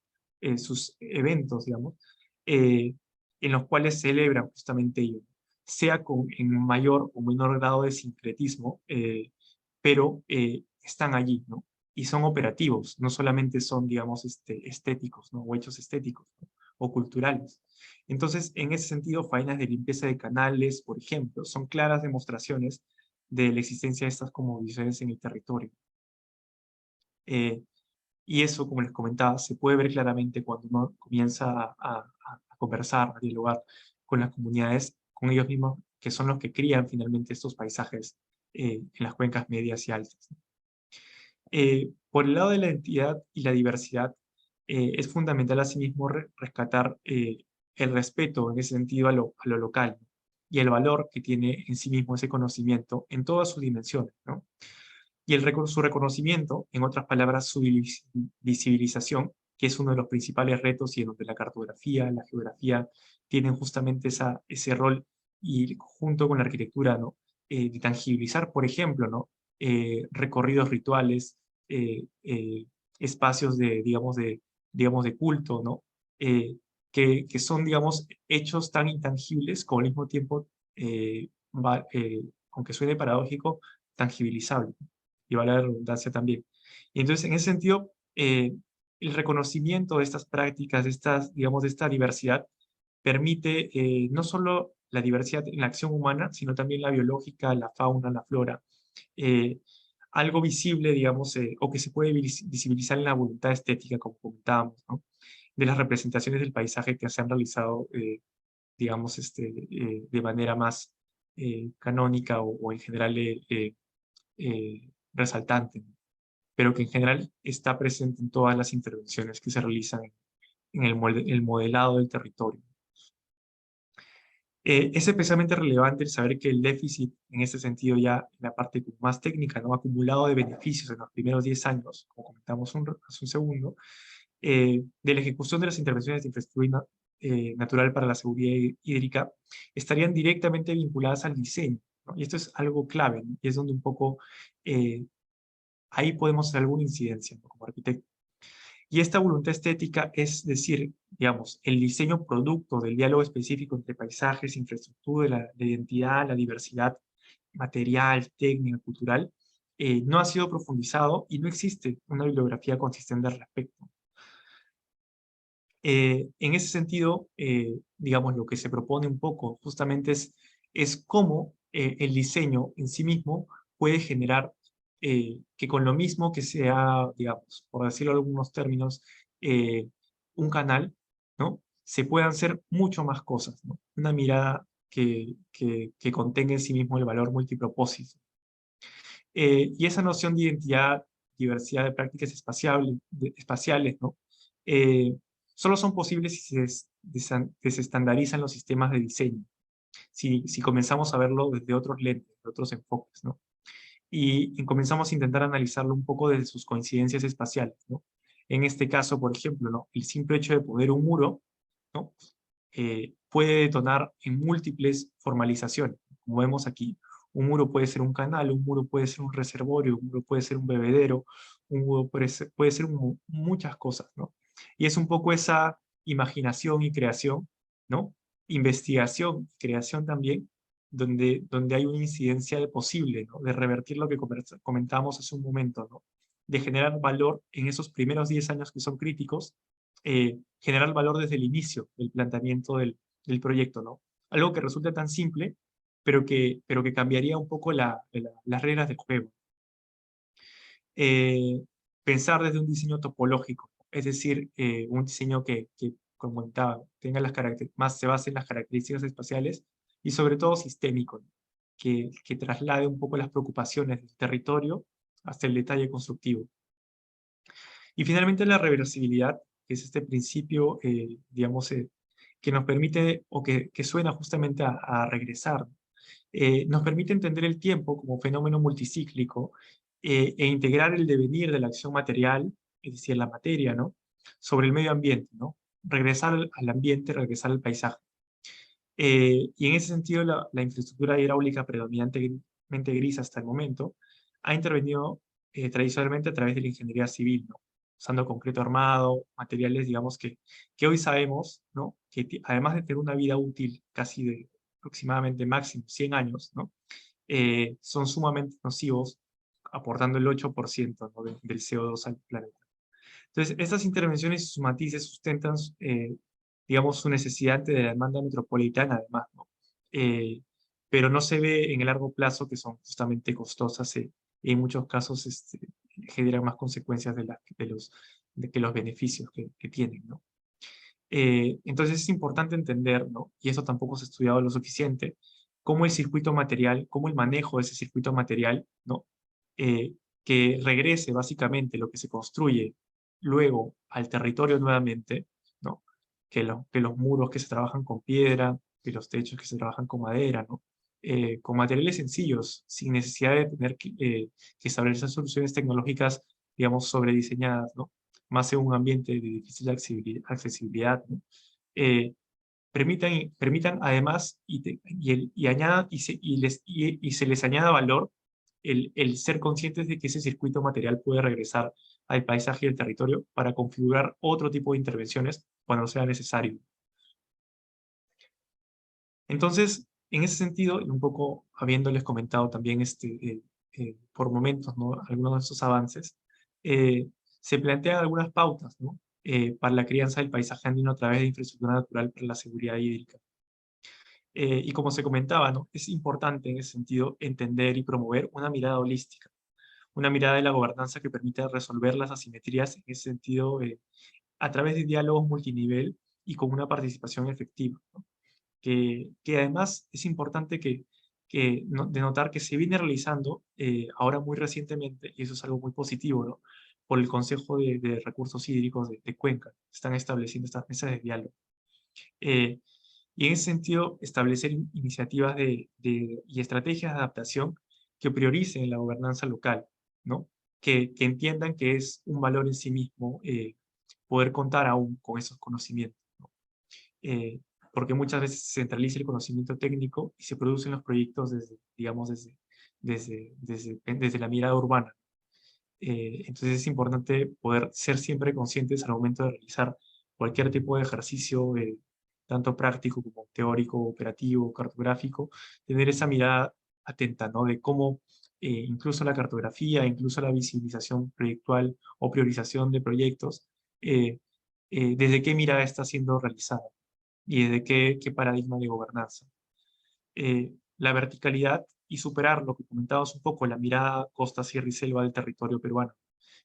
sus eventos, digamos, en los cuales celebran justamente ello, sea en mayor o menor grado de sincretismo, pero están allí, ¿no? Y son operativos, no solamente son, digamos, estéticos, ¿no? O hechos estéticos, ¿no? O culturales. Entonces, en ese sentido, faenas de limpieza de canales, por ejemplo, son claras demostraciones de la existencia de estas cosmovisiones en el territorio. Y eso, como les comentaba, se puede ver claramente cuando uno comienza a conversar, a dialogar con las comunidades, con ellos mismos, que son los que crían finalmente estos paisajes en las cuencas medias y altas. Por el lado de la identidad y la diversidad, es fundamental asimismo rescatar el respeto en ese sentido a lo local, ¿no? Y el valor que tiene en sí mismo ese conocimiento en todas sus dimensiones, ¿no? Y su reconocimiento, en otras palabras, su visibilización, que es uno de los principales retos y en donde la cartografía, la geografía tienen justamente ese rol, y junto con la arquitectura, ¿no? De tangibilizar, por ejemplo, ¿no? Recorridos rituales, espacios digamos, de culto, ¿no? Que son, digamos, hechos tan intangibles como al mismo tiempo, aunque suene paradójico, tangibilizables, y vale la redundancia también. Y entonces, en ese sentido, el reconocimiento de estas prácticas, digamos, de esta diversidad, permite no solo la diversidad en la acción humana, sino también la biológica, la fauna, la flora, algo visible, digamos, o que se puede visibilizar en la voluntad estética, como comentábamos, ¿no? De las representaciones del paisaje que se han realizado, digamos, de manera más canónica o en general resaltante, ¿no? Pero que en general está presente en todas las intervenciones que se realizan en el modelado del territorio. Es especialmente relevante el saber que el déficit, en este sentido ya en la parte más técnica, ¿no? Acumulado de beneficios en los primeros 10 años, como comentamos hace un segundo, de la ejecución de las intervenciones de infraestructura natural para la seguridad hídrica, estarían directamente vinculadas al diseño, ¿no? Y esto es algo clave, ¿no? Y es donde un poco ahí podemos hacer alguna incidencia, ¿no? Como arquitecto. Y esta voluntad estética es decir, digamos, el diseño producto del diálogo específico entre paisajes, infraestructura, la identidad, la diversidad material, técnica, cultural, no ha sido profundizado y no existe una bibliografía consistente al respecto. En ese sentido, digamos, lo que se propone un poco justamente es cómo el diseño en sí mismo puede generar que con lo mismo que sea, digamos, por decirlo en algunos términos, un canal, ¿no? Se puedan hacer mucho más cosas, ¿no? Una mirada que contenga en sí mismo el valor multipropósito. Y esa noción de identidad, diversidad de prácticas espaciales, ¿no? Solo son posibles si se desestandarizan los sistemas de diseño, si comenzamos a verlo desde otros lentes, de otros enfoques, ¿no? Y comenzamos a intentar analizarlo un poco desde sus coincidencias espaciales, ¿no? En este caso, por ejemplo, ¿no? El simple hecho de poner un muro, ¿no? Puede detonar en múltiples formalizaciones, como vemos aquí. Un muro puede ser un canal, un muro puede ser un reservorio, un muro puede ser un bebedero, un muro puede ser muchas cosas, ¿no? Y es un poco esa imaginación y creación, ¿no? Investigación y creación también, donde hay una incidencia de posible, ¿no? De revertir lo que comentábamos hace un momento, ¿no? De generar valor en esos primeros 10 años que son críticos, generar valor desde el inicio del planteamiento del proyecto, ¿no? Algo que resulta tan simple, pero que cambiaría un poco las reglas del juego. Pensar desde un diseño topológico, es decir, un diseño que como comentaba, tenga más se base en las características espaciales y sobre todo sistémico, ¿no? Que traslade un poco las preocupaciones del territorio hasta el detalle constructivo. Y finalmente la reversibilidad, que es este principio, digamos, que nos permite, o que suena justamente a regresar, nos permite entender el tiempo como fenómeno multicíclico e integrar el devenir de la acción material, es decir, la materia, ¿no? Sobre el medio ambiente, ¿no? Regresar al ambiente, regresar al paisaje. Y en ese sentido, la infraestructura hidráulica predominantemente gris hasta el momento ha intervenido tradicionalmente a través de la ingeniería civil, ¿no? Usando concreto armado, materiales, digamos, que hoy sabemos, ¿no? Que además de tener una vida útil casi de aproximadamente máximo 100 años, ¿no? Son sumamente nocivos, aportando el 8%, ¿no? del CO2 al planeta. Entonces, estas intervenciones y sus matices sustentan, digamos, su necesidad de la demanda metropolitana, además, ¿no? Pero no se ve en el largo plazo que son justamente costosas y en muchos casos generan más consecuencias que los beneficios que tienen, ¿no? Entonces es importante entender, ¿no? Y eso tampoco se ha estudiado lo suficiente, cómo el circuito material, cómo el manejo de ese circuito material, ¿no? Que regrese básicamente lo que se construye luego al territorio nuevamente, ¿no? Que los muros que se trabajan con piedra, que los techos que se trabajan con madera, ¿no? Con materiales sencillos, sin necesidad de tener que establecer soluciones tecnológicas, digamos, sobrediseñadas, ¿no? Más en un ambiente de difícil accesibilidad, ¿no? Permitan además y se les añada valor el ser conscientes de que ese circuito material puede regresar al paisaje y al territorio para configurar otro tipo de intervenciones cuando sea necesario. Entonces, en ese sentido, y un poco habiéndoles comentado también por momentos, ¿no? Algunos de estos avances, se plantean algunas pautas, ¿no? Para la crianza del paisaje andino a través de infraestructura natural para la seguridad hídrica. Y como se comentaba, ¿no? Es importante en ese sentido entender y promover una mirada holística, una mirada de la gobernanza que permita resolver las asimetrías en ese sentido a través de diálogos multinivel y con una participación efectiva, ¿no? Que además es importante de notar que se viene realizando ahora muy recientemente, y eso es algo muy positivo, ¿no? Por el Consejo de Recursos Hídricos de Cuenca. Están estableciendo estas mesas de diálogo. Y en ese sentido, establecer iniciativas y estrategias de adaptación que prioricen la gobernanza local, ¿no? Que entiendan que es un valor en sí mismo poder contar aún con esos conocimientos, ¿no? Porque muchas veces se centraliza el conocimiento técnico y se producen los proyectos desde, digamos, desde la mirada urbana. Entonces es importante poder ser siempre conscientes al momento de realizar cualquier tipo de ejercicio, tanto práctico como teórico, operativo, cartográfico, tener esa mirada atenta, ¿no? De cómo incluso la cartografía, incluso la visibilización proyectual o priorización de proyectos, desde qué mirada está siendo realizada y desde qué paradigma de gobernanza. La verticalidad y superar lo que comentabas un poco, la mirada costa, sierra y selva del territorio peruano.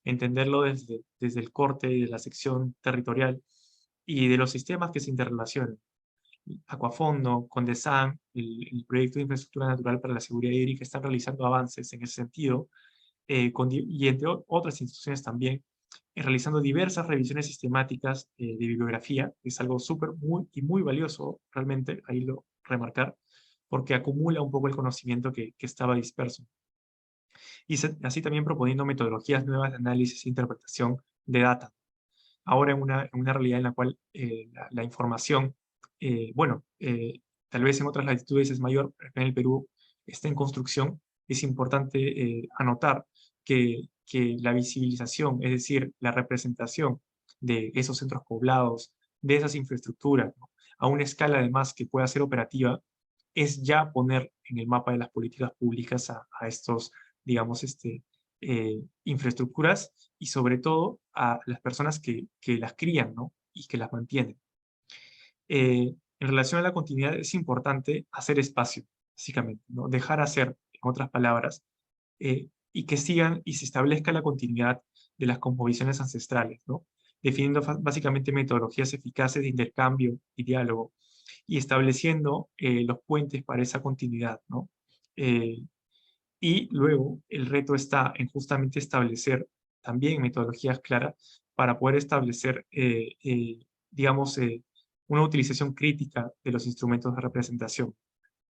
Entenderlo desde el corte de la sección territorial y de los sistemas que se interrelacionan. Aquafondo, Condesan, el proyecto de infraestructura natural para la seguridad hídrica están realizando avances en ese sentido, y entre otras instituciones también, realizando diversas revisiones sistemáticas de bibliografía, que es algo muy valioso, realmente, ahí lo remarcar, porque acumula un poco el conocimiento que estaba disperso. Y así también proponiendo metodologías nuevas de análisis e interpretación de data. Ahora en una realidad en la cual la información, tal vez en otras latitudes es mayor, pero en el Perú está en construcción, es importante anotar que la visibilización, es decir, la representación de esos centros poblados, de esas infraestructuras, ¿no? A una escala además que pueda ser operativa, es ya poner en el mapa de las políticas públicas a estos, digamos, infraestructuras y sobre todo a las personas que las crían, ¿no? Y que las mantienen. En relación a la continuidad es importante hacer espacio, básicamente, ¿no? Dejar hacer, en otras palabras, y que sigan y se establezca la continuidad de las cosmovisiones ancestrales, ¿no? Definiendo básicamente metodologías eficaces de intercambio y diálogo y estableciendo los puentes para esa continuidad, ¿no? Y luego el reto está en justamente establecer también metodologías claras para poder establecer, digamos, una utilización crítica de los instrumentos de representación.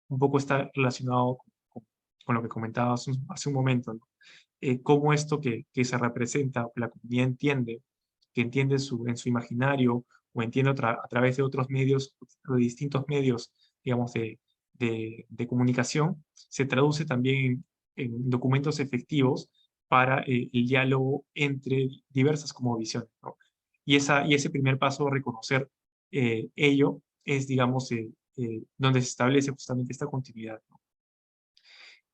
Un poco está relacionado con lo que comentaba hace un momento, ¿no? Cómo esto que se representa, que la comunidad entiende, que entiende en su imaginario o entiende a través de otros medios, o de distintos medios, digamos, de comunicación, se traduce también en documentos efectivos para el diálogo entre diversas cosmovisiones, ¿no? Y ese primer paso a reconocer ello es, digamos, donde se establece justamente esta continuidad, ¿no?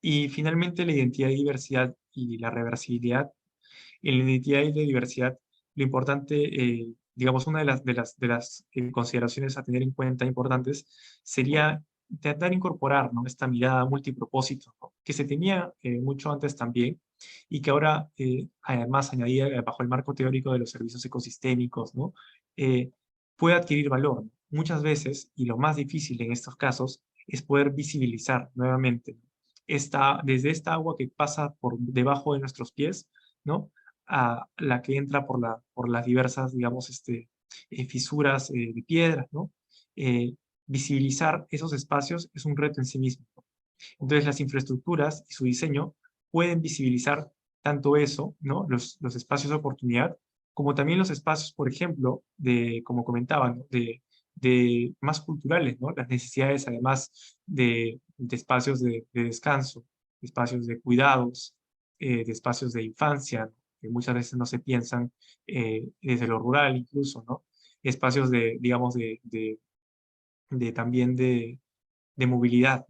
Y finalmente la identidad y diversidad y la reversibilidad. En la identidad y la diversidad, lo importante, digamos, una de las consideraciones a tener en cuenta importantes sería intentar incorporar, ¿no? Esta mirada multipropósito, ¿no? Que se tenía mucho antes también y que ahora, además, añadida bajo el marco teórico de los servicios ecosistémicos, ¿no? Puede adquirir valor, ¿no? Muchas veces, y lo más difícil en estos casos, es poder visibilizar nuevamente desde esta agua que pasa por debajo de nuestros pies, ¿no? A la que entra por las diversas, digamos, fisuras de piedras, ¿no? Visibilizar esos espacios es un reto en sí mismo, ¿no? Entonces las infraestructuras y su diseño pueden visibilizar tanto eso, ¿no? Los espacios de oportunidad, como también los espacios, por ejemplo, como comentaban, ¿no? de más culturales, ¿no? Las necesidades además de espacios de descanso, de espacios de cuidados, de espacios de infancia, ¿no? Que muchas veces no se piensan desde lo rural incluso, ¿no? Espacios digamos, también de movilidad.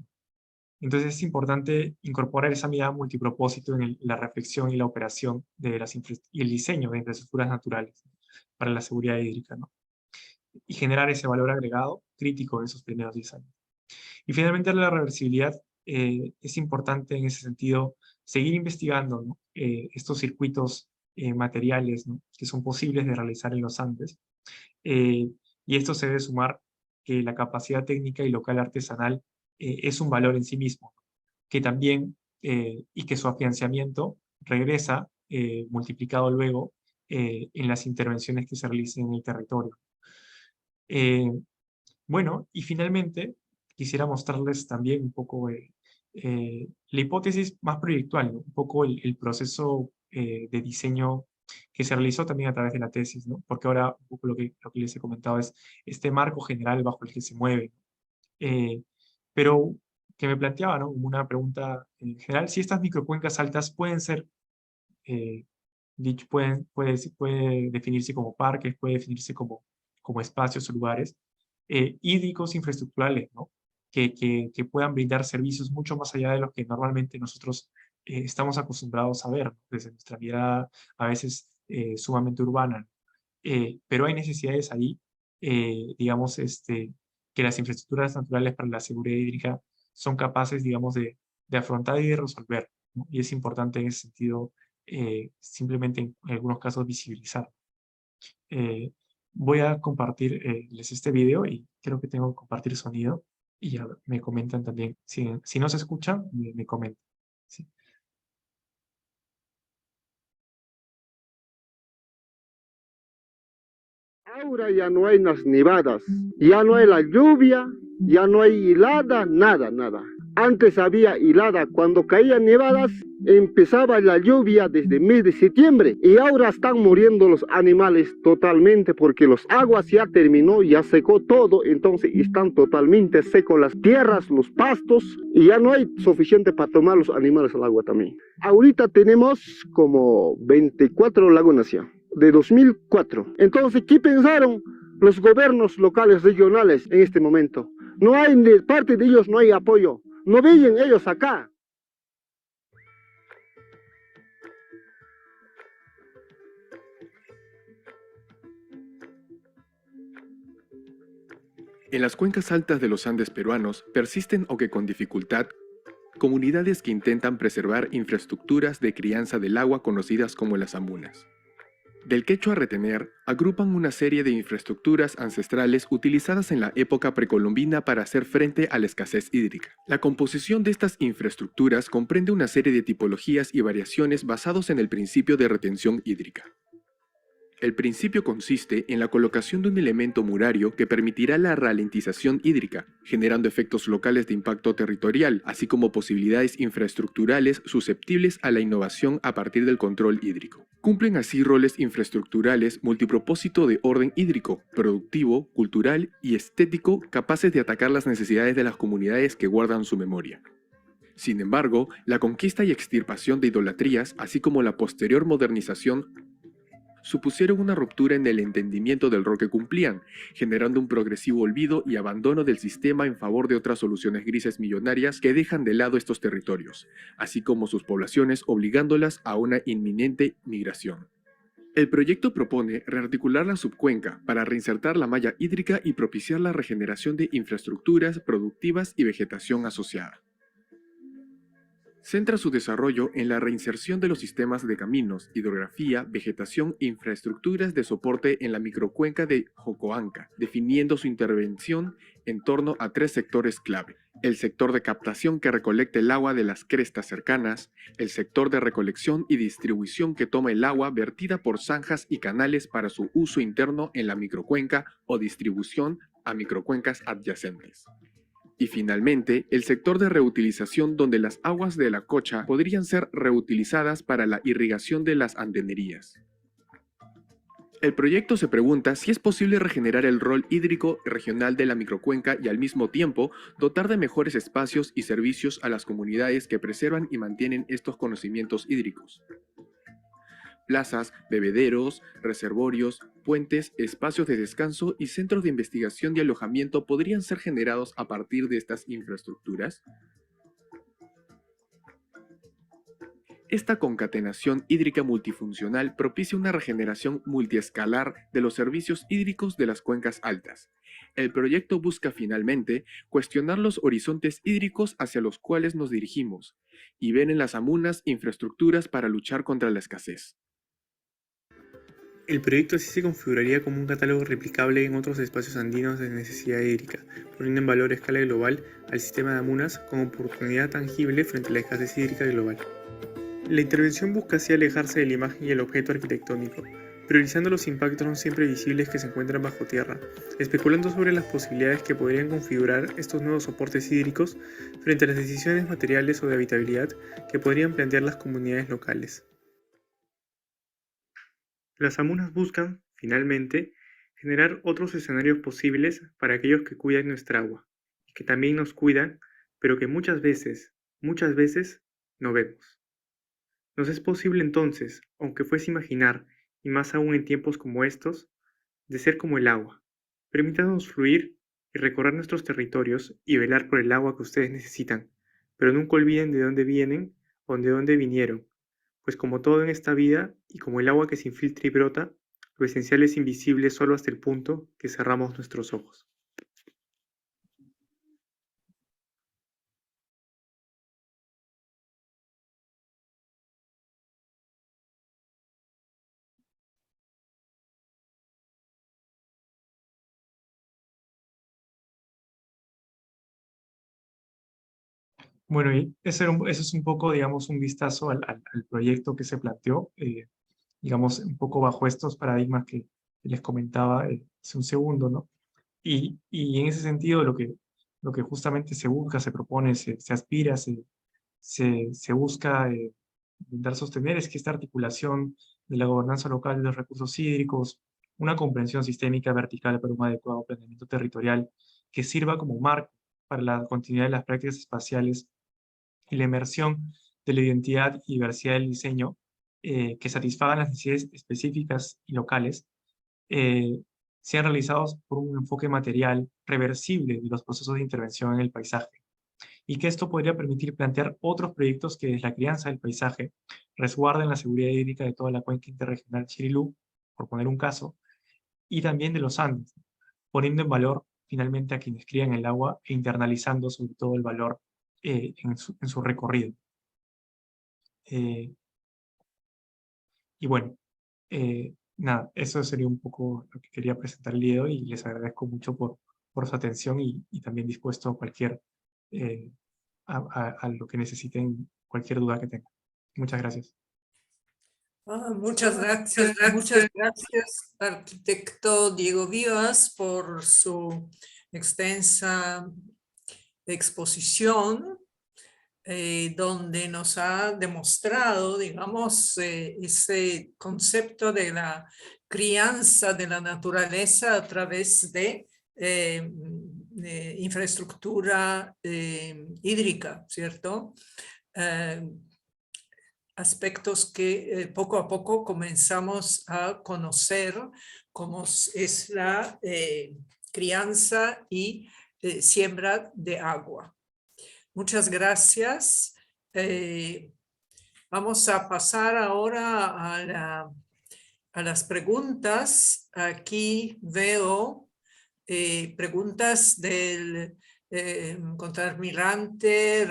Entonces es importante incorporar esa mirada multipropósito en la reflexión y la operación y el diseño de infraestructuras naturales para la seguridad hídrica, ¿no? Y generar ese valor agregado crítico en esos primeros 10 años. Y finalmente la reversibilidad es importante en ese sentido seguir investigando, ¿no? Estos circuitos materiales, ¿no? Que son posibles de realizar en los Andes. Y esto se debe sumar que la capacidad técnica y local artesanal es un valor en sí mismo, que también, y que su afianzamiento regresa multiplicado luego en las intervenciones que se realicen en el territorio. Bueno, y finalmente quisiera mostrarles también un poco la hipótesis más proyectual, ¿no? Un poco el proceso de diseño que se realizó también a través de la tesis, ¿no? Porque ahora un poco lo que les he comentado es este marco general bajo el que se mueve. Pero que me planteaba, ¿no? Como una pregunta en general, si estas microcuencas altas pueden ser, puede definirse como parques, puede definirse como espacios o lugares hídricos infraestructurales, ¿no? Que puedan brindar servicios mucho más allá de los que normalmente nosotros estamos acostumbrados a ver, ¿no? Desde nuestra mirada a veces sumamente urbana. Pero hay necesidades ahí, digamos, que las infraestructuras naturales para la seguridad hídrica son capaces, digamos, de afrontar y de resolver, ¿no? Y es importante en ese sentido simplemente en algunos casos visibilizar. Voy a compartirles este video y creo que tengo que compartir sonido y ya me comentan también. Si no se escucha, me comentan. ¿Sí? Ahora ya no hay las nevadas, ya no hay la lluvia, ya no hay helada, nada, nada. Antes había helada, cuando caían nevadas empezaba la lluvia desde el mes de septiembre y ahora están muriendo los animales totalmente porque los aguas ya terminó, ya secó todo, entonces están totalmente secos las tierras, los pastos y ya no hay suficiente para tomar los animales al agua también. Ahorita tenemos como 24 lagunas ya, de 2004. Entonces, ¿qué pensaron los gobiernos locales, regionales en este momento? No hay, de parte de ellos no hay apoyo. No veían ellos acá. En las cuencas altas de los Andes peruanos persisten, aunque con dificultad, comunidades que intentan preservar infraestructuras de crianza del agua conocidas como las amunas. Del quechua retener, agrupan una serie de infraestructuras ancestrales utilizadas en la época precolombina para hacer frente a la escasez hídrica. La composición de estas infraestructuras comprende una serie de tipologías y variaciones basados en el principio de retención hídrica. El principio consiste en la colocación de un elemento murario que permitirá la ralentización hídrica, generando efectos locales de impacto territorial, así como posibilidades infraestructurales susceptibles a la innovación a partir del control hídrico. Cumplen así roles infraestructurales multipropósito de orden hídrico, productivo, cultural y estético capaces de atacar las necesidades de las comunidades que guardan su memoria. Sin embargo, la conquista y extirpación de idolatrías, así como la posterior modernización, supusieron una ruptura en el entendimiento del rol que cumplían, generando un progresivo olvido y abandono del sistema en favor de otras soluciones grises millonarias que dejan de lado estos territorios, así como sus poblaciones, obligándolas a una inminente migración. El proyecto propone rearticular la subcuenca para reinsertar la malla hídrica y propiciar la regeneración de infraestructuras productivas y vegetación asociada. Centra su desarrollo en la reinserción de los sistemas de caminos, hidrografía, vegetación e infraestructuras de soporte en la microcuenca de Jocoanca, definiendo su intervención en torno a 3 sectores clave: el sector de captación que recolecta el agua de las crestas cercanas, el sector de recolección y distribución que toma el agua vertida por zanjas y canales para su uso interno en la microcuenca o distribución a microcuencas adyacentes. Y finalmente, el sector de reutilización donde las aguas de la cocha podrían ser reutilizadas para la irrigación de las andenerías. El proyecto se pregunta si es posible regenerar el rol hídrico regional de la microcuenca y al mismo tiempo dotar de mejores espacios y servicios a las comunidades que preservan y mantienen estos conocimientos hídricos. Plazas, bebederos, reservorios, puentes, espacios de descanso y centros de investigación y alojamiento podrían ser generados a partir de estas infraestructuras. Esta concatenación hídrica multifuncional propicia una regeneración multiescalar de los servicios hídricos de las cuencas altas, El proyecto busca finalmente cuestionar los horizontes hídricos hacia los cuales nos dirigimos y ver en las amunas infraestructuras para luchar contra la escasez. El proyecto así se configuraría como un catálogo replicable en otros espacios andinos de necesidad hídrica, poniendo en valor a escala global al sistema de amunas como oportunidad tangible frente a la escasez hídrica global. La intervención busca así alejarse de la imagen y el objeto arquitectónico, priorizando los impactos no siempre visibles que se encuentran bajo tierra, especulando sobre las posibilidades que podrían configurar estos nuevos soportes hídricos frente a las decisiones materiales o de habitabilidad que podrían plantear las comunidades locales. Las amunas buscan, finalmente, generar otros escenarios posibles para aquellos que cuidan nuestra agua, y que también nos cuidan, pero que muchas veces, no vemos. Nos es posible entonces, aunque fuese imaginar, y más aún en tiempos como estos, de ser como el agua. Permítanos fluir y recorrer nuestros territorios y velar por el agua que ustedes necesitan, pero nunca olviden de dónde vienen o de dónde vinieron, pues como todo en esta vida, y como el agua que se infiltra y brota, lo esencial es invisible solo hasta el punto que cerramos nuestros ojos. Bueno, y eso es un poco, digamos, un vistazo al proyecto que se planteó, digamos, un poco bajo estos paradigmas que les comentaba hace un segundo, ¿no? Y en ese sentido, lo que justamente se busca, se propone, se aspira, se busca intentar sostener es que esta articulación de la gobernanza local de los recursos hídricos, una comprensión sistémica vertical para un adecuado planeamiento territorial que sirva como marco para la continuidad de las prácticas espaciales y la inmersión de la identidad y diversidad del diseño que satisfagan las necesidades específicas y locales, sean realizados por un enfoque material reversible de los procesos de intervención en el paisaje, y que esto podría permitir plantear otros proyectos que desde la crianza del paisaje resguarden la seguridad hídrica de toda la cuenca interregional Chirilú, por poner un caso, y también de los Andes, poniendo en valor finalmente a quienes crían el agua e internalizando sobre todo el valor en su recorrido. Y bueno, nada, eso sería un poco lo que quería presentar el día de hoy, y les agradezco mucho por su atención y también dispuesto a cualquier, a lo que necesiten, cualquier duda que tengan. Muchas gracias. Muchas gracias, arquitecto Diego Vivas, por su extensa exposición, donde nos ha demostrado, digamos, ese concepto de la crianza de la naturaleza a través de infraestructura hídrica, ¿cierto? Aspectos que poco a poco comenzamos a conocer, como es la crianza y siembra de agua. Muchas gracias. Vamos a pasar ahora a las preguntas. Aquí veo preguntas del contraalmirante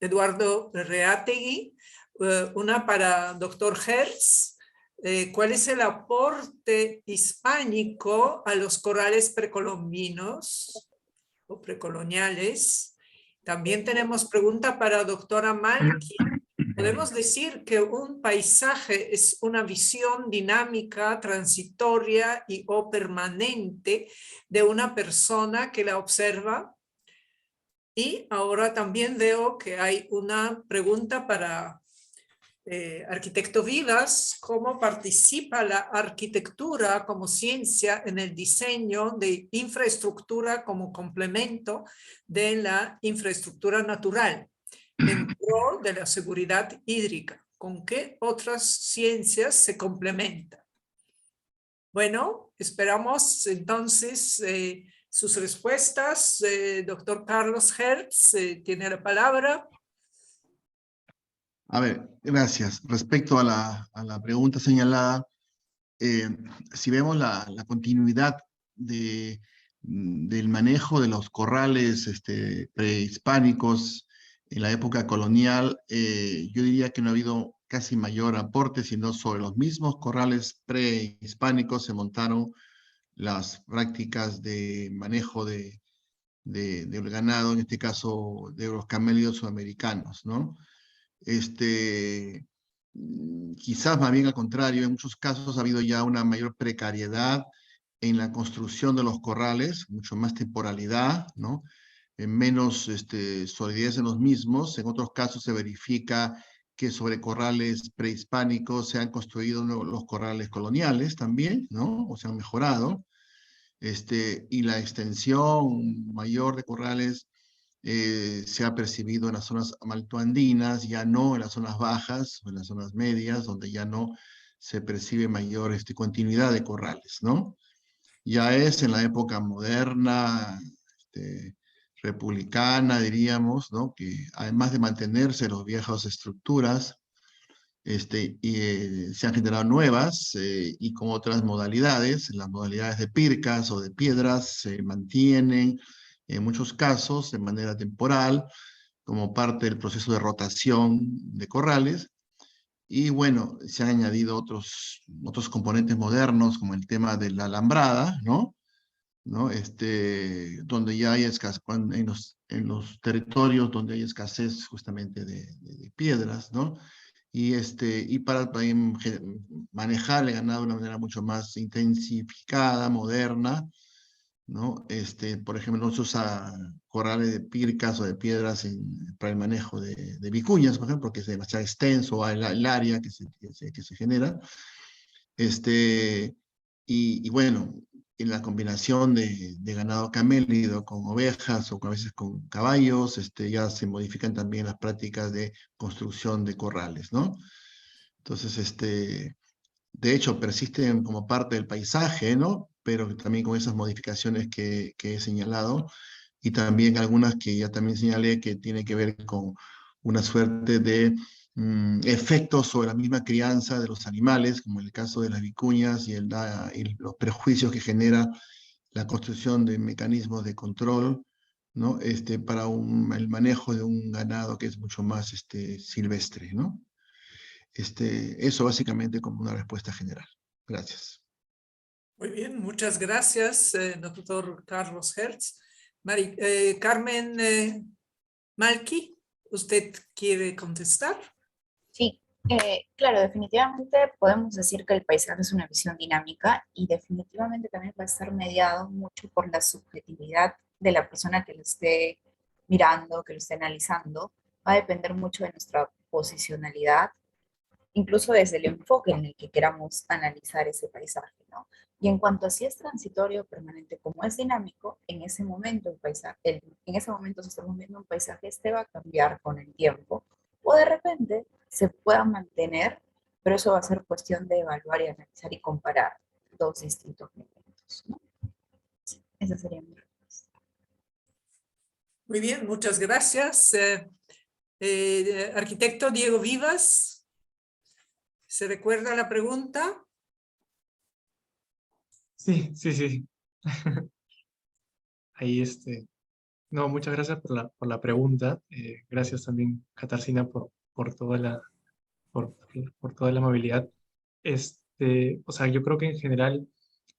Eduardo Reategui. Una para doctor Hertz. ¿Cuál es el aporte hispánico a los corales precolombinos o precoloniales? También tenemos pregunta para doctora Malki. Podemos decir que un paisaje es una visión dinámica, transitoria y o permanente de una persona que la observa. Y ahora también veo que hay una pregunta para arquitecto Vivas: ¿cómo participa la arquitectura como ciencia en el diseño de infraestructura como complemento de la infraestructura natural en pro de la seguridad hídrica? ¿Con qué otras ciencias se complementa? Bueno, esperamos entonces sus respuestas. Doctor Carlos Hertz tiene la palabra. A ver, gracias. Respecto a la pregunta señalada, si vemos la continuidad de del manejo de los corrales prehispánicos en la época colonial, yo diría que no ha habido casi mayor aporte, sino sobre los mismos corrales prehispánicos se montaron las prácticas de manejo del ganado, en este caso de los camélidos sudamericanos, ¿no? Quizás más bien al contrario, en muchos casos ha habido ya una mayor precariedad en la construcción de los corrales, mucho más temporalidad, ¿no? Menos solidez en los mismos. En otros casos se verifica que sobre corrales prehispánicos se han construido los corrales coloniales también, ¿no? O se han mejorado. Y la extensión mayor de corrales se ha percibido en las zonas maltoandinas, ya no en las zonas bajas o en las zonas medias, donde ya no se percibe mayor continuidad de corrales, ¿no? Ya es en la época moderna, republicana, diríamos, ¿no? Que además de mantenerse las viejas estructuras, se han generado nuevas y con otras modalidades. Las modalidades de pircas o de piedras se mantienen en muchos casos de manera temporal como parte del proceso de rotación de corrales. Y bueno, se han añadido otros componentes modernos como el tema de la alambrada, ¿no? Donde ya hay escasez, en los territorios donde hay escasez justamente de piedras, ¿no? Y para también manejar el ganado de una manera mucho más intensificada, moderna, ¿no? Por ejemplo, no se usa corrales de pircas o de piedras para el manejo de vicuñas, por ejemplo, porque es demasiado extenso el área que se genera. Y bueno, en la combinación de ganado camélido con ovejas o a veces con caballos, ya se modifican también las prácticas de construcción de corrales, ¿no? Entonces, de hecho, persisten como parte del paisaje, ¿no? Pero también con esas modificaciones que he señalado, y también algunas que ya también señalé que tienen que ver con una suerte de efectos sobre la misma crianza de los animales, como el caso de las vicuñas y los prejuicios que genera la construcción de mecanismos de control, ¿no? Para el manejo de un ganado que es mucho más silvestre, ¿no? Eso básicamente como una respuesta general. Gracias. Muy bien, muchas gracias, doctor Carlos Hertz. Carmen Malqui, ¿usted quiere contestar? Sí, claro, definitivamente podemos decir que el paisaje es una visión dinámica y definitivamente también va a estar mediado mucho por la subjetividad de la persona que lo esté mirando, que lo esté analizando. Va a depender mucho de nuestra posicionalidad, incluso desde el enfoque en el que queramos analizar ese paisaje, ¿no? Y en cuanto a si es transitorio o permanente, como es dinámico, en ese momento en ese momento si estamos viendo un paisaje, va a cambiar con el tiempo, o de repente se pueda mantener, pero eso va a ser cuestión de evaluar y analizar y comparar dos distintos elementos, ¿no? Sí, esa sería mi respuesta. Muy bien, muchas gracias. Arquitecto Diego Vivas, ¿se recuerda la pregunta? Sí. Ahí no, muchas gracias por la pregunta. Gracias también, Katarzyna, por toda por toda la amabilidad. O sea, yo creo que en general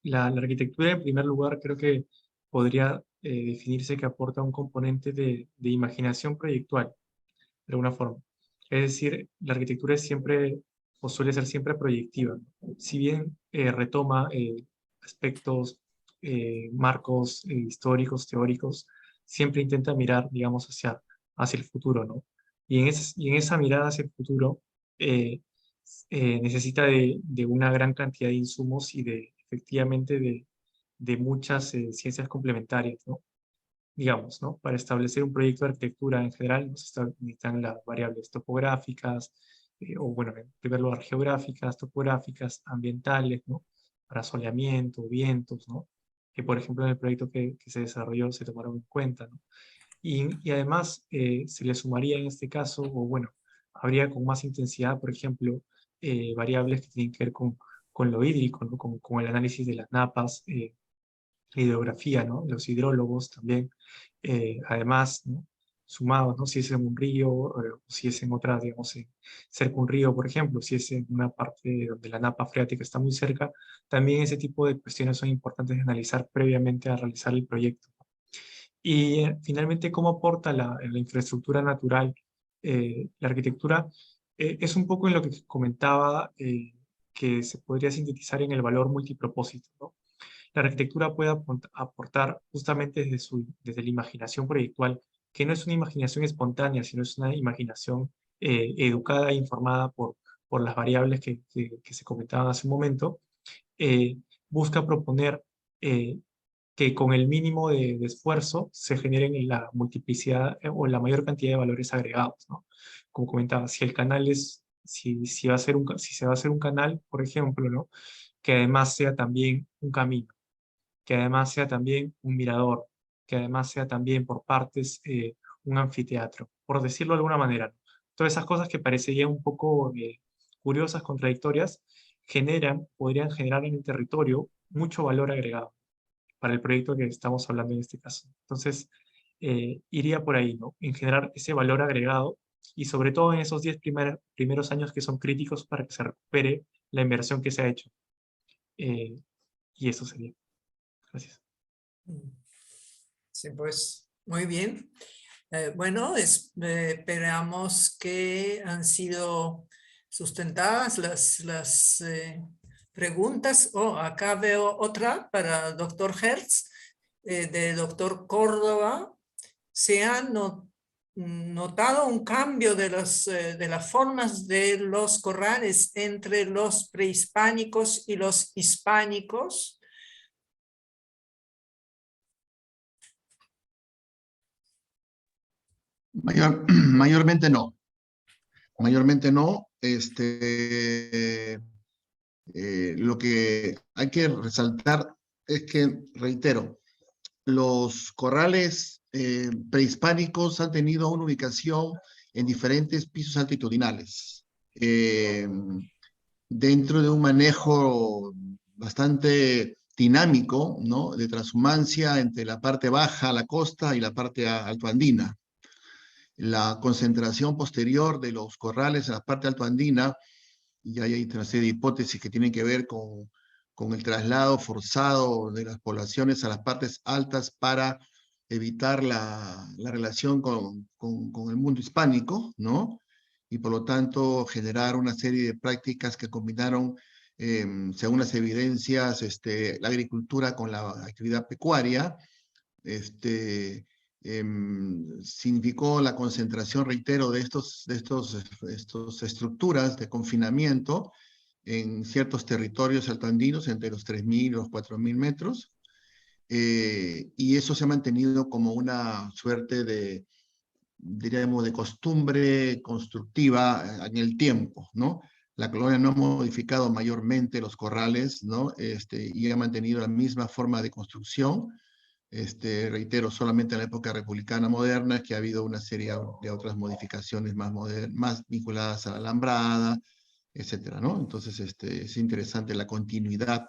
la arquitectura, en primer lugar, creo que podría definirse que aporta un componente de imaginación proyectual, de alguna forma. Es decir, la arquitectura es siempre, o suele ser siempre proyectiva. Si bien retoma aspectos, marcos históricos, teóricos, siempre intenta mirar, digamos, hacia el futuro, ¿no? Y en esa mirada hacia el futuro eh, necesita de una gran cantidad de insumos y efectivamente, de muchas ciencias complementarias, ¿no? Digamos, ¿no? Para establecer un proyecto de arquitectura en general necesitan las variables topográficas, o bueno, en primer lugar geográficas, topográficas, ambientales, ¿no? Para soleamiento, vientos, ¿no? Que por ejemplo en el proyecto que se desarrolló se tomaron en cuenta, ¿no? Y además se le sumaría en este caso, o bueno, habría con más intensidad, por ejemplo, variables que tienen que ver con lo hídrico, ¿no? Con el análisis de las napas hidrografía, ¿no? Los hidrólogos también, además, ¿no? Sumados, ¿no? Si es en un río, o si es en otra, digamos, cerca de un río, por ejemplo, si es en una parte donde la napa freática está muy cerca, también ese tipo de cuestiones son importantes de analizar previamente a realizar el proyecto. Y finalmente, ¿cómo aporta la infraestructura natural? La arquitectura es un poco en lo que comentaba, que se podría sintetizar en el valor multipropósito, ¿no? La arquitectura puede aportar justamente desde la imaginación proyectual, que no es una imaginación espontánea, sino es una imaginación educada e informada por las variables que se comentaban hace un momento. Busca proponer que con el mínimo de esfuerzo se generen la multiplicidad o la mayor cantidad de valores agregados, ¿no? Como comentaba, si el canal si va a ser si se va a hacer un canal, por ejemplo, ¿no? Que además sea también un camino, que además sea también un mirador, que además sea también por partes un anfiteatro, por decirlo de alguna manera, ¿no? Todas esas cosas que parecerían un poco curiosas, contradictorias, podrían generar en el territorio mucho valor agregado para el proyecto que estamos hablando en este caso. Entonces, iría por ahí, ¿no? En generar ese valor agregado y sobre todo en esos 10 primeros años que son críticos para que se recupere la inversión que se ha hecho. Y eso sería. Gracias. Sí, pues muy bien. Bueno, esperamos que han sido sustentadas las preguntas. Oh, acá veo otra para el doctor Hertz, del doctor Córdoba. Se ha notado un cambio de las formas de los corrales entre los prehispánicos y los hispánicos. Mayormente no. Mayormente no. Lo que hay que resaltar es que, reitero, los corrales prehispánicos han tenido una ubicación en diferentes pisos altitudinales, dentro de un manejo bastante dinámico, ¿no? De transhumancia entre la parte baja, la costa, y la parte altoandina. La concentración posterior de los corrales en la parte altoandina, y hay una serie de hipótesis que tienen que ver con el traslado forzado de las poblaciones a las partes altas para evitar la relación con el mundo hispánico, ¿no? Y por lo tanto generar una serie de prácticas que combinaron, según las evidencias, la agricultura con la actividad pecuaria. Significó la concentración, reitero, de estas estructuras de confinamiento en ciertos territorios altoandinos entre los 3.000 y los 4.000 metros, y eso se ha mantenido como una suerte de, diríamos, de costumbre constructiva en el tiempo, ¿no? La colonia no ha modificado mayormente los corrales, ¿no? Y ha mantenido la misma forma de construcción. Reitero, solamente en la época republicana moderna es que ha habido una serie de otras modificaciones más vinculadas a la alambrada, etcétera, ¿no? Entonces, es interesante la continuidad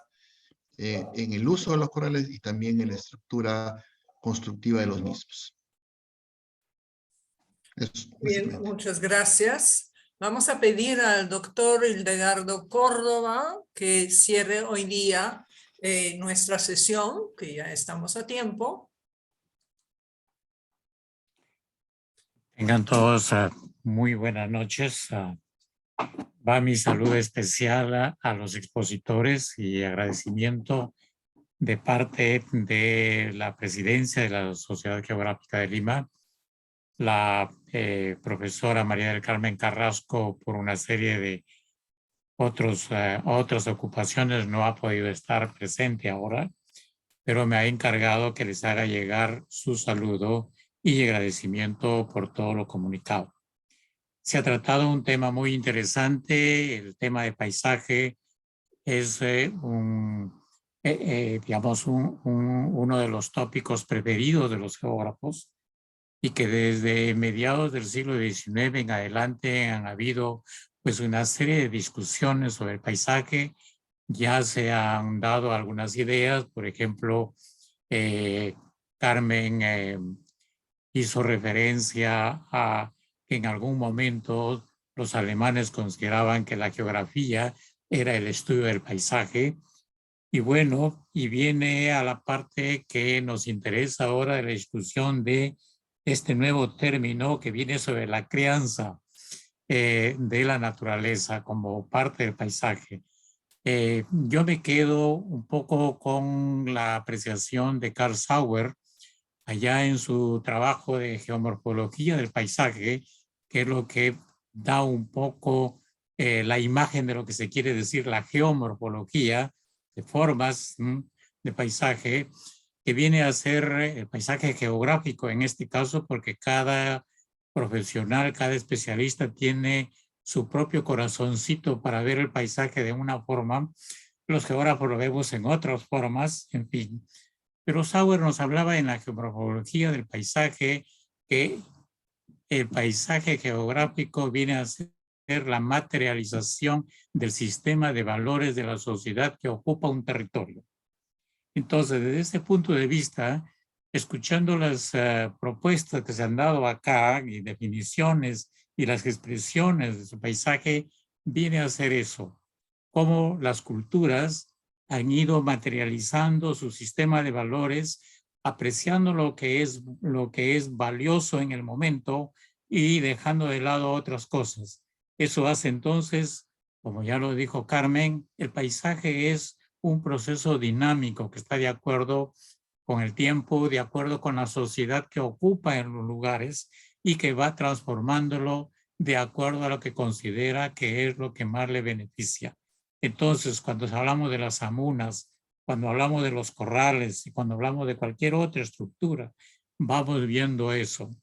en el uso de los corrales y también en la estructura constructiva de los mismos. Bien, muchas gracias. Vamos a pedir al doctor Hildegardo Córdoba que cierre hoy día nuestra sesión, que ya estamos a tiempo. Tengan todos muy buenas noches. Va mi saludo especial a los expositores y agradecimiento de parte de la presidencia de la Sociedad Geográfica de Lima, la profesora María del Carmen Carrasco, por una serie de otras ocupaciones no ha podido estar presente ahora, pero me ha encargado que les haga llegar su saludo y agradecimiento por todo lo comunicado. Se ha tratado un tema muy interesante. El tema de paisaje es digamos, uno de los tópicos preferidos de los geógrafos, y que desde mediados del siglo XIX en adelante han habido pues una serie de discusiones sobre el paisaje. Ya se han dado algunas ideas, por ejemplo, Carmen hizo referencia a que en algún momento los alemanes consideraban que la geografía era el estudio del paisaje. Y bueno, y viene a la parte que nos interesa ahora de la discusión de este nuevo término que viene sobre la crianza de la naturaleza como parte del paisaje. Yo me quedo un poco con la apreciación de Karl Sauer allá en su trabajo de geomorfología del paisaje, que es lo que da un poco la imagen de lo que se quiere decir la geomorfología de formas de paisaje, que viene a ser el paisaje geográfico en este caso, porque cada profesional, cada especialista tiene su propio corazoncito para ver el paisaje de una forma. Los geógrafos lo vemos en otras formas, en fin. Pero Sauer nos hablaba en la geomorfología del paisaje que el paisaje geográfico viene a ser la materialización del sistema de valores de la sociedad que ocupa un territorio. Entonces, desde este punto de vista, escuchando las propuestas que se han dado acá y definiciones y las expresiones de su paisaje, viene a ser eso, cómo las culturas han ido materializando su sistema de valores, apreciando lo que es valioso en el momento y dejando de lado otras cosas. Eso hace entonces, como ya lo dijo Carmen, el paisaje es un proceso dinámico que está de acuerdo con el tiempo, de acuerdo con la sociedad que ocupa en los lugares y que va transformándolo de acuerdo a lo que considera que es lo que más le beneficia. Entonces, cuando hablamos de las amunas, cuando hablamos de los corrales y cuando hablamos de cualquier otra estructura, vamos viendo eso.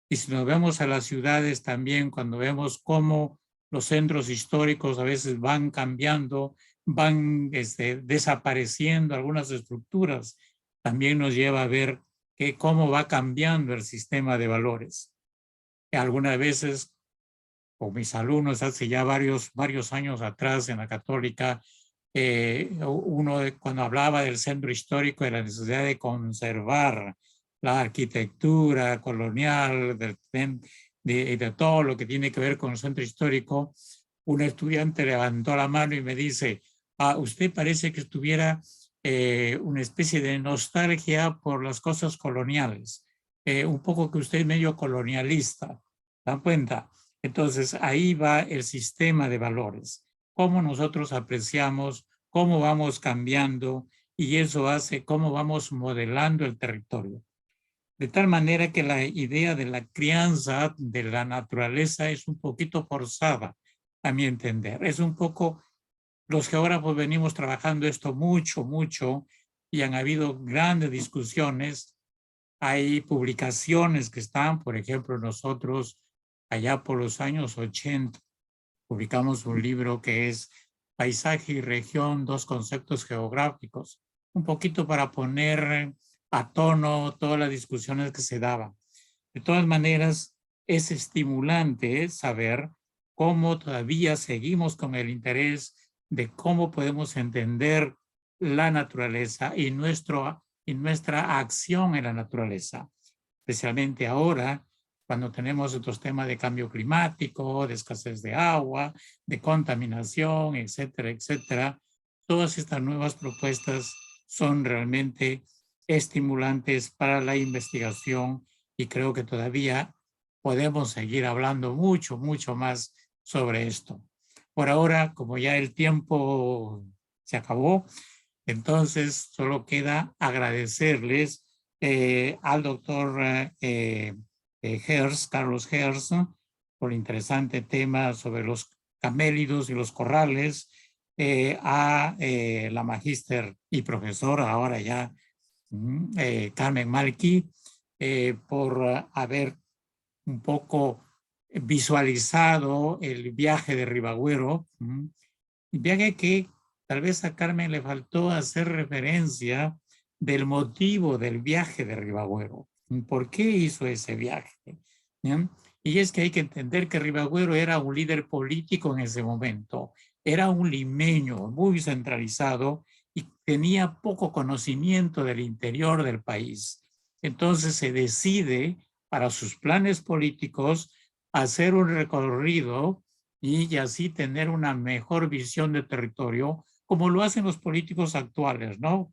Y si nos vemos a las ciudades también, cuando vemos cómo los centros históricos a veces van cambiando, van desapareciendo algunas estructuras, también nos lleva a ver cómo va cambiando el sistema de valores. Algunas veces, con mis alumnos hace ya varios años atrás en la Católica, cuando hablaba del centro histórico de la necesidad de conservar la arquitectura colonial, de todo lo que tiene que ver con el centro histórico, un estudiante levantó la mano y me dice, usted parece que tuviera una especie de nostalgia por las cosas coloniales, un poco que usted es medio colonialista, ¿dan cuenta? Entonces ahí va el sistema de valores, cómo nosotros apreciamos, cómo vamos cambiando y eso hace cómo vamos modelando el territorio. De tal manera que la idea de la crianza de la naturaleza es un poquito forzada, a mi entender. Es un poco, los geógrafos venimos trabajando esto mucho y han habido grandes discusiones. Hay publicaciones que están, por ejemplo, nosotros allá por los años 80, publicamos un libro que es Paisaje y Región, dos conceptos geográficos, un poquito para poner a tono todas las discusiones que se daban. De todas maneras, es estimulante saber cómo todavía seguimos con el interés de cómo podemos entender la naturaleza y nuestra acción en la naturaleza, especialmente ahora, cuando tenemos estos temas de cambio climático, de escasez de agua, de contaminación, etcétera, etcétera. Todas estas nuevas propuestas son realmente estimulantes para la investigación y creo que todavía podemos seguir hablando mucho más sobre esto. Por ahora, como ya el tiempo se acabó, entonces solo queda agradecerles al doctor Carlos Herz, por el interesante tema sobre los camélidos y los corrales, a la magíster y profesora ahora ya Carmen Malqui, por haber un poco visualizado el viaje de Ribagüero, el viaje que tal vez a Carmen le faltó hacer referencia del motivo del viaje de Ribagüero. ¿Por qué hizo ese viaje? ¿Ya? Y es que hay que entender que Ribagüero era un líder político en ese momento, era un limeño muy centralizado y tenía poco conocimiento del interior del país. Entonces se decide para sus planes políticos hacer un recorrido y así tener una mejor visión de territorio, como lo hacen los políticos actuales, ¿no?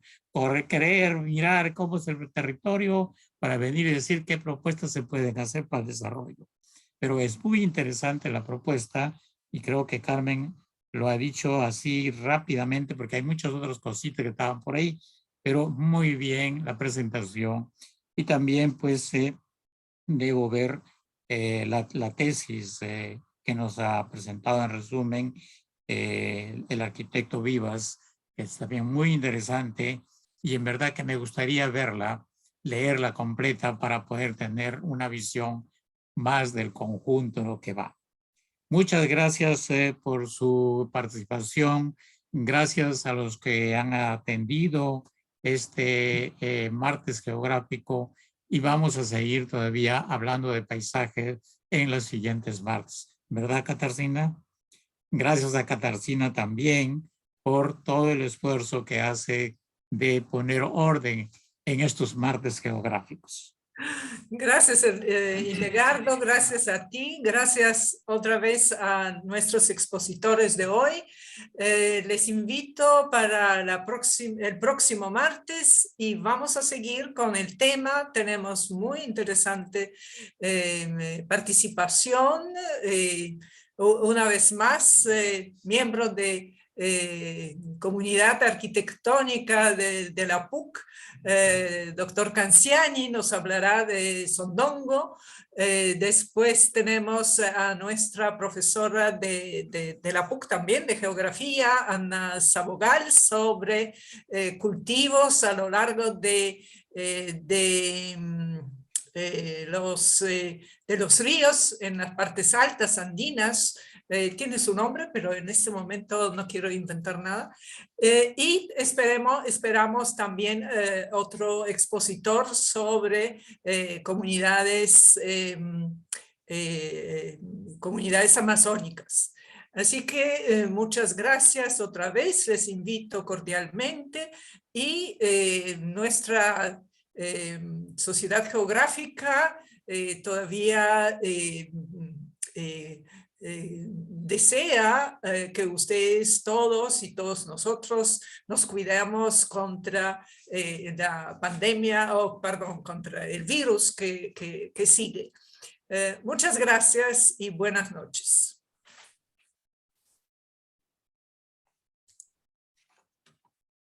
Querer mirar cómo es el territorio para venir y decir qué propuestas se pueden hacer para el desarrollo. Pero es muy interesante la propuesta y creo que Carmen lo ha dicho así rápidamente porque hay muchas otras cositas que estaban por ahí, pero muy bien la presentación. Y también pues debo ver la tesis que nos ha presentado en resumen el arquitecto Vivas, que es también muy interesante y en verdad que me gustaría verla, leerla completa para poder tener una visión más del conjunto de lo que va. Muchas gracias por su participación. Gracias a los que han atendido este martes geográfico y vamos a seguir todavía hablando de paisajes en los siguientes martes. ¿Verdad, Katarzyna? Gracias a Katarzyna también por todo el esfuerzo que hace de poner orden en estos martes geográficos. Gracias, Hildegardo, gracias a ti, gracias otra vez a nuestros expositores de hoy. Les invito para el próximo martes y vamos a seguir con el tema. Tenemos muy interesante participación. Una vez más, miembros de comunidad arquitectónica de la PUC, doctor Canciani nos hablará de Sondongo. Después tenemos a nuestra profesora de la PUC también, de geografía, Ana Sabogal, sobre cultivos a lo largo de los ríos en las partes altas andinas. Tiene su nombre, pero en este momento no quiero inventar nada. Y esperamos también otro expositor sobre comunidades amazónicas. Así que muchas gracias otra vez, les invito cordialmente y nuestra sociedad geográfica todavía desea que ustedes todos y todos nosotros nos cuidemos contra la pandemia, contra el virus que sigue. Muchas gracias y buenas noches.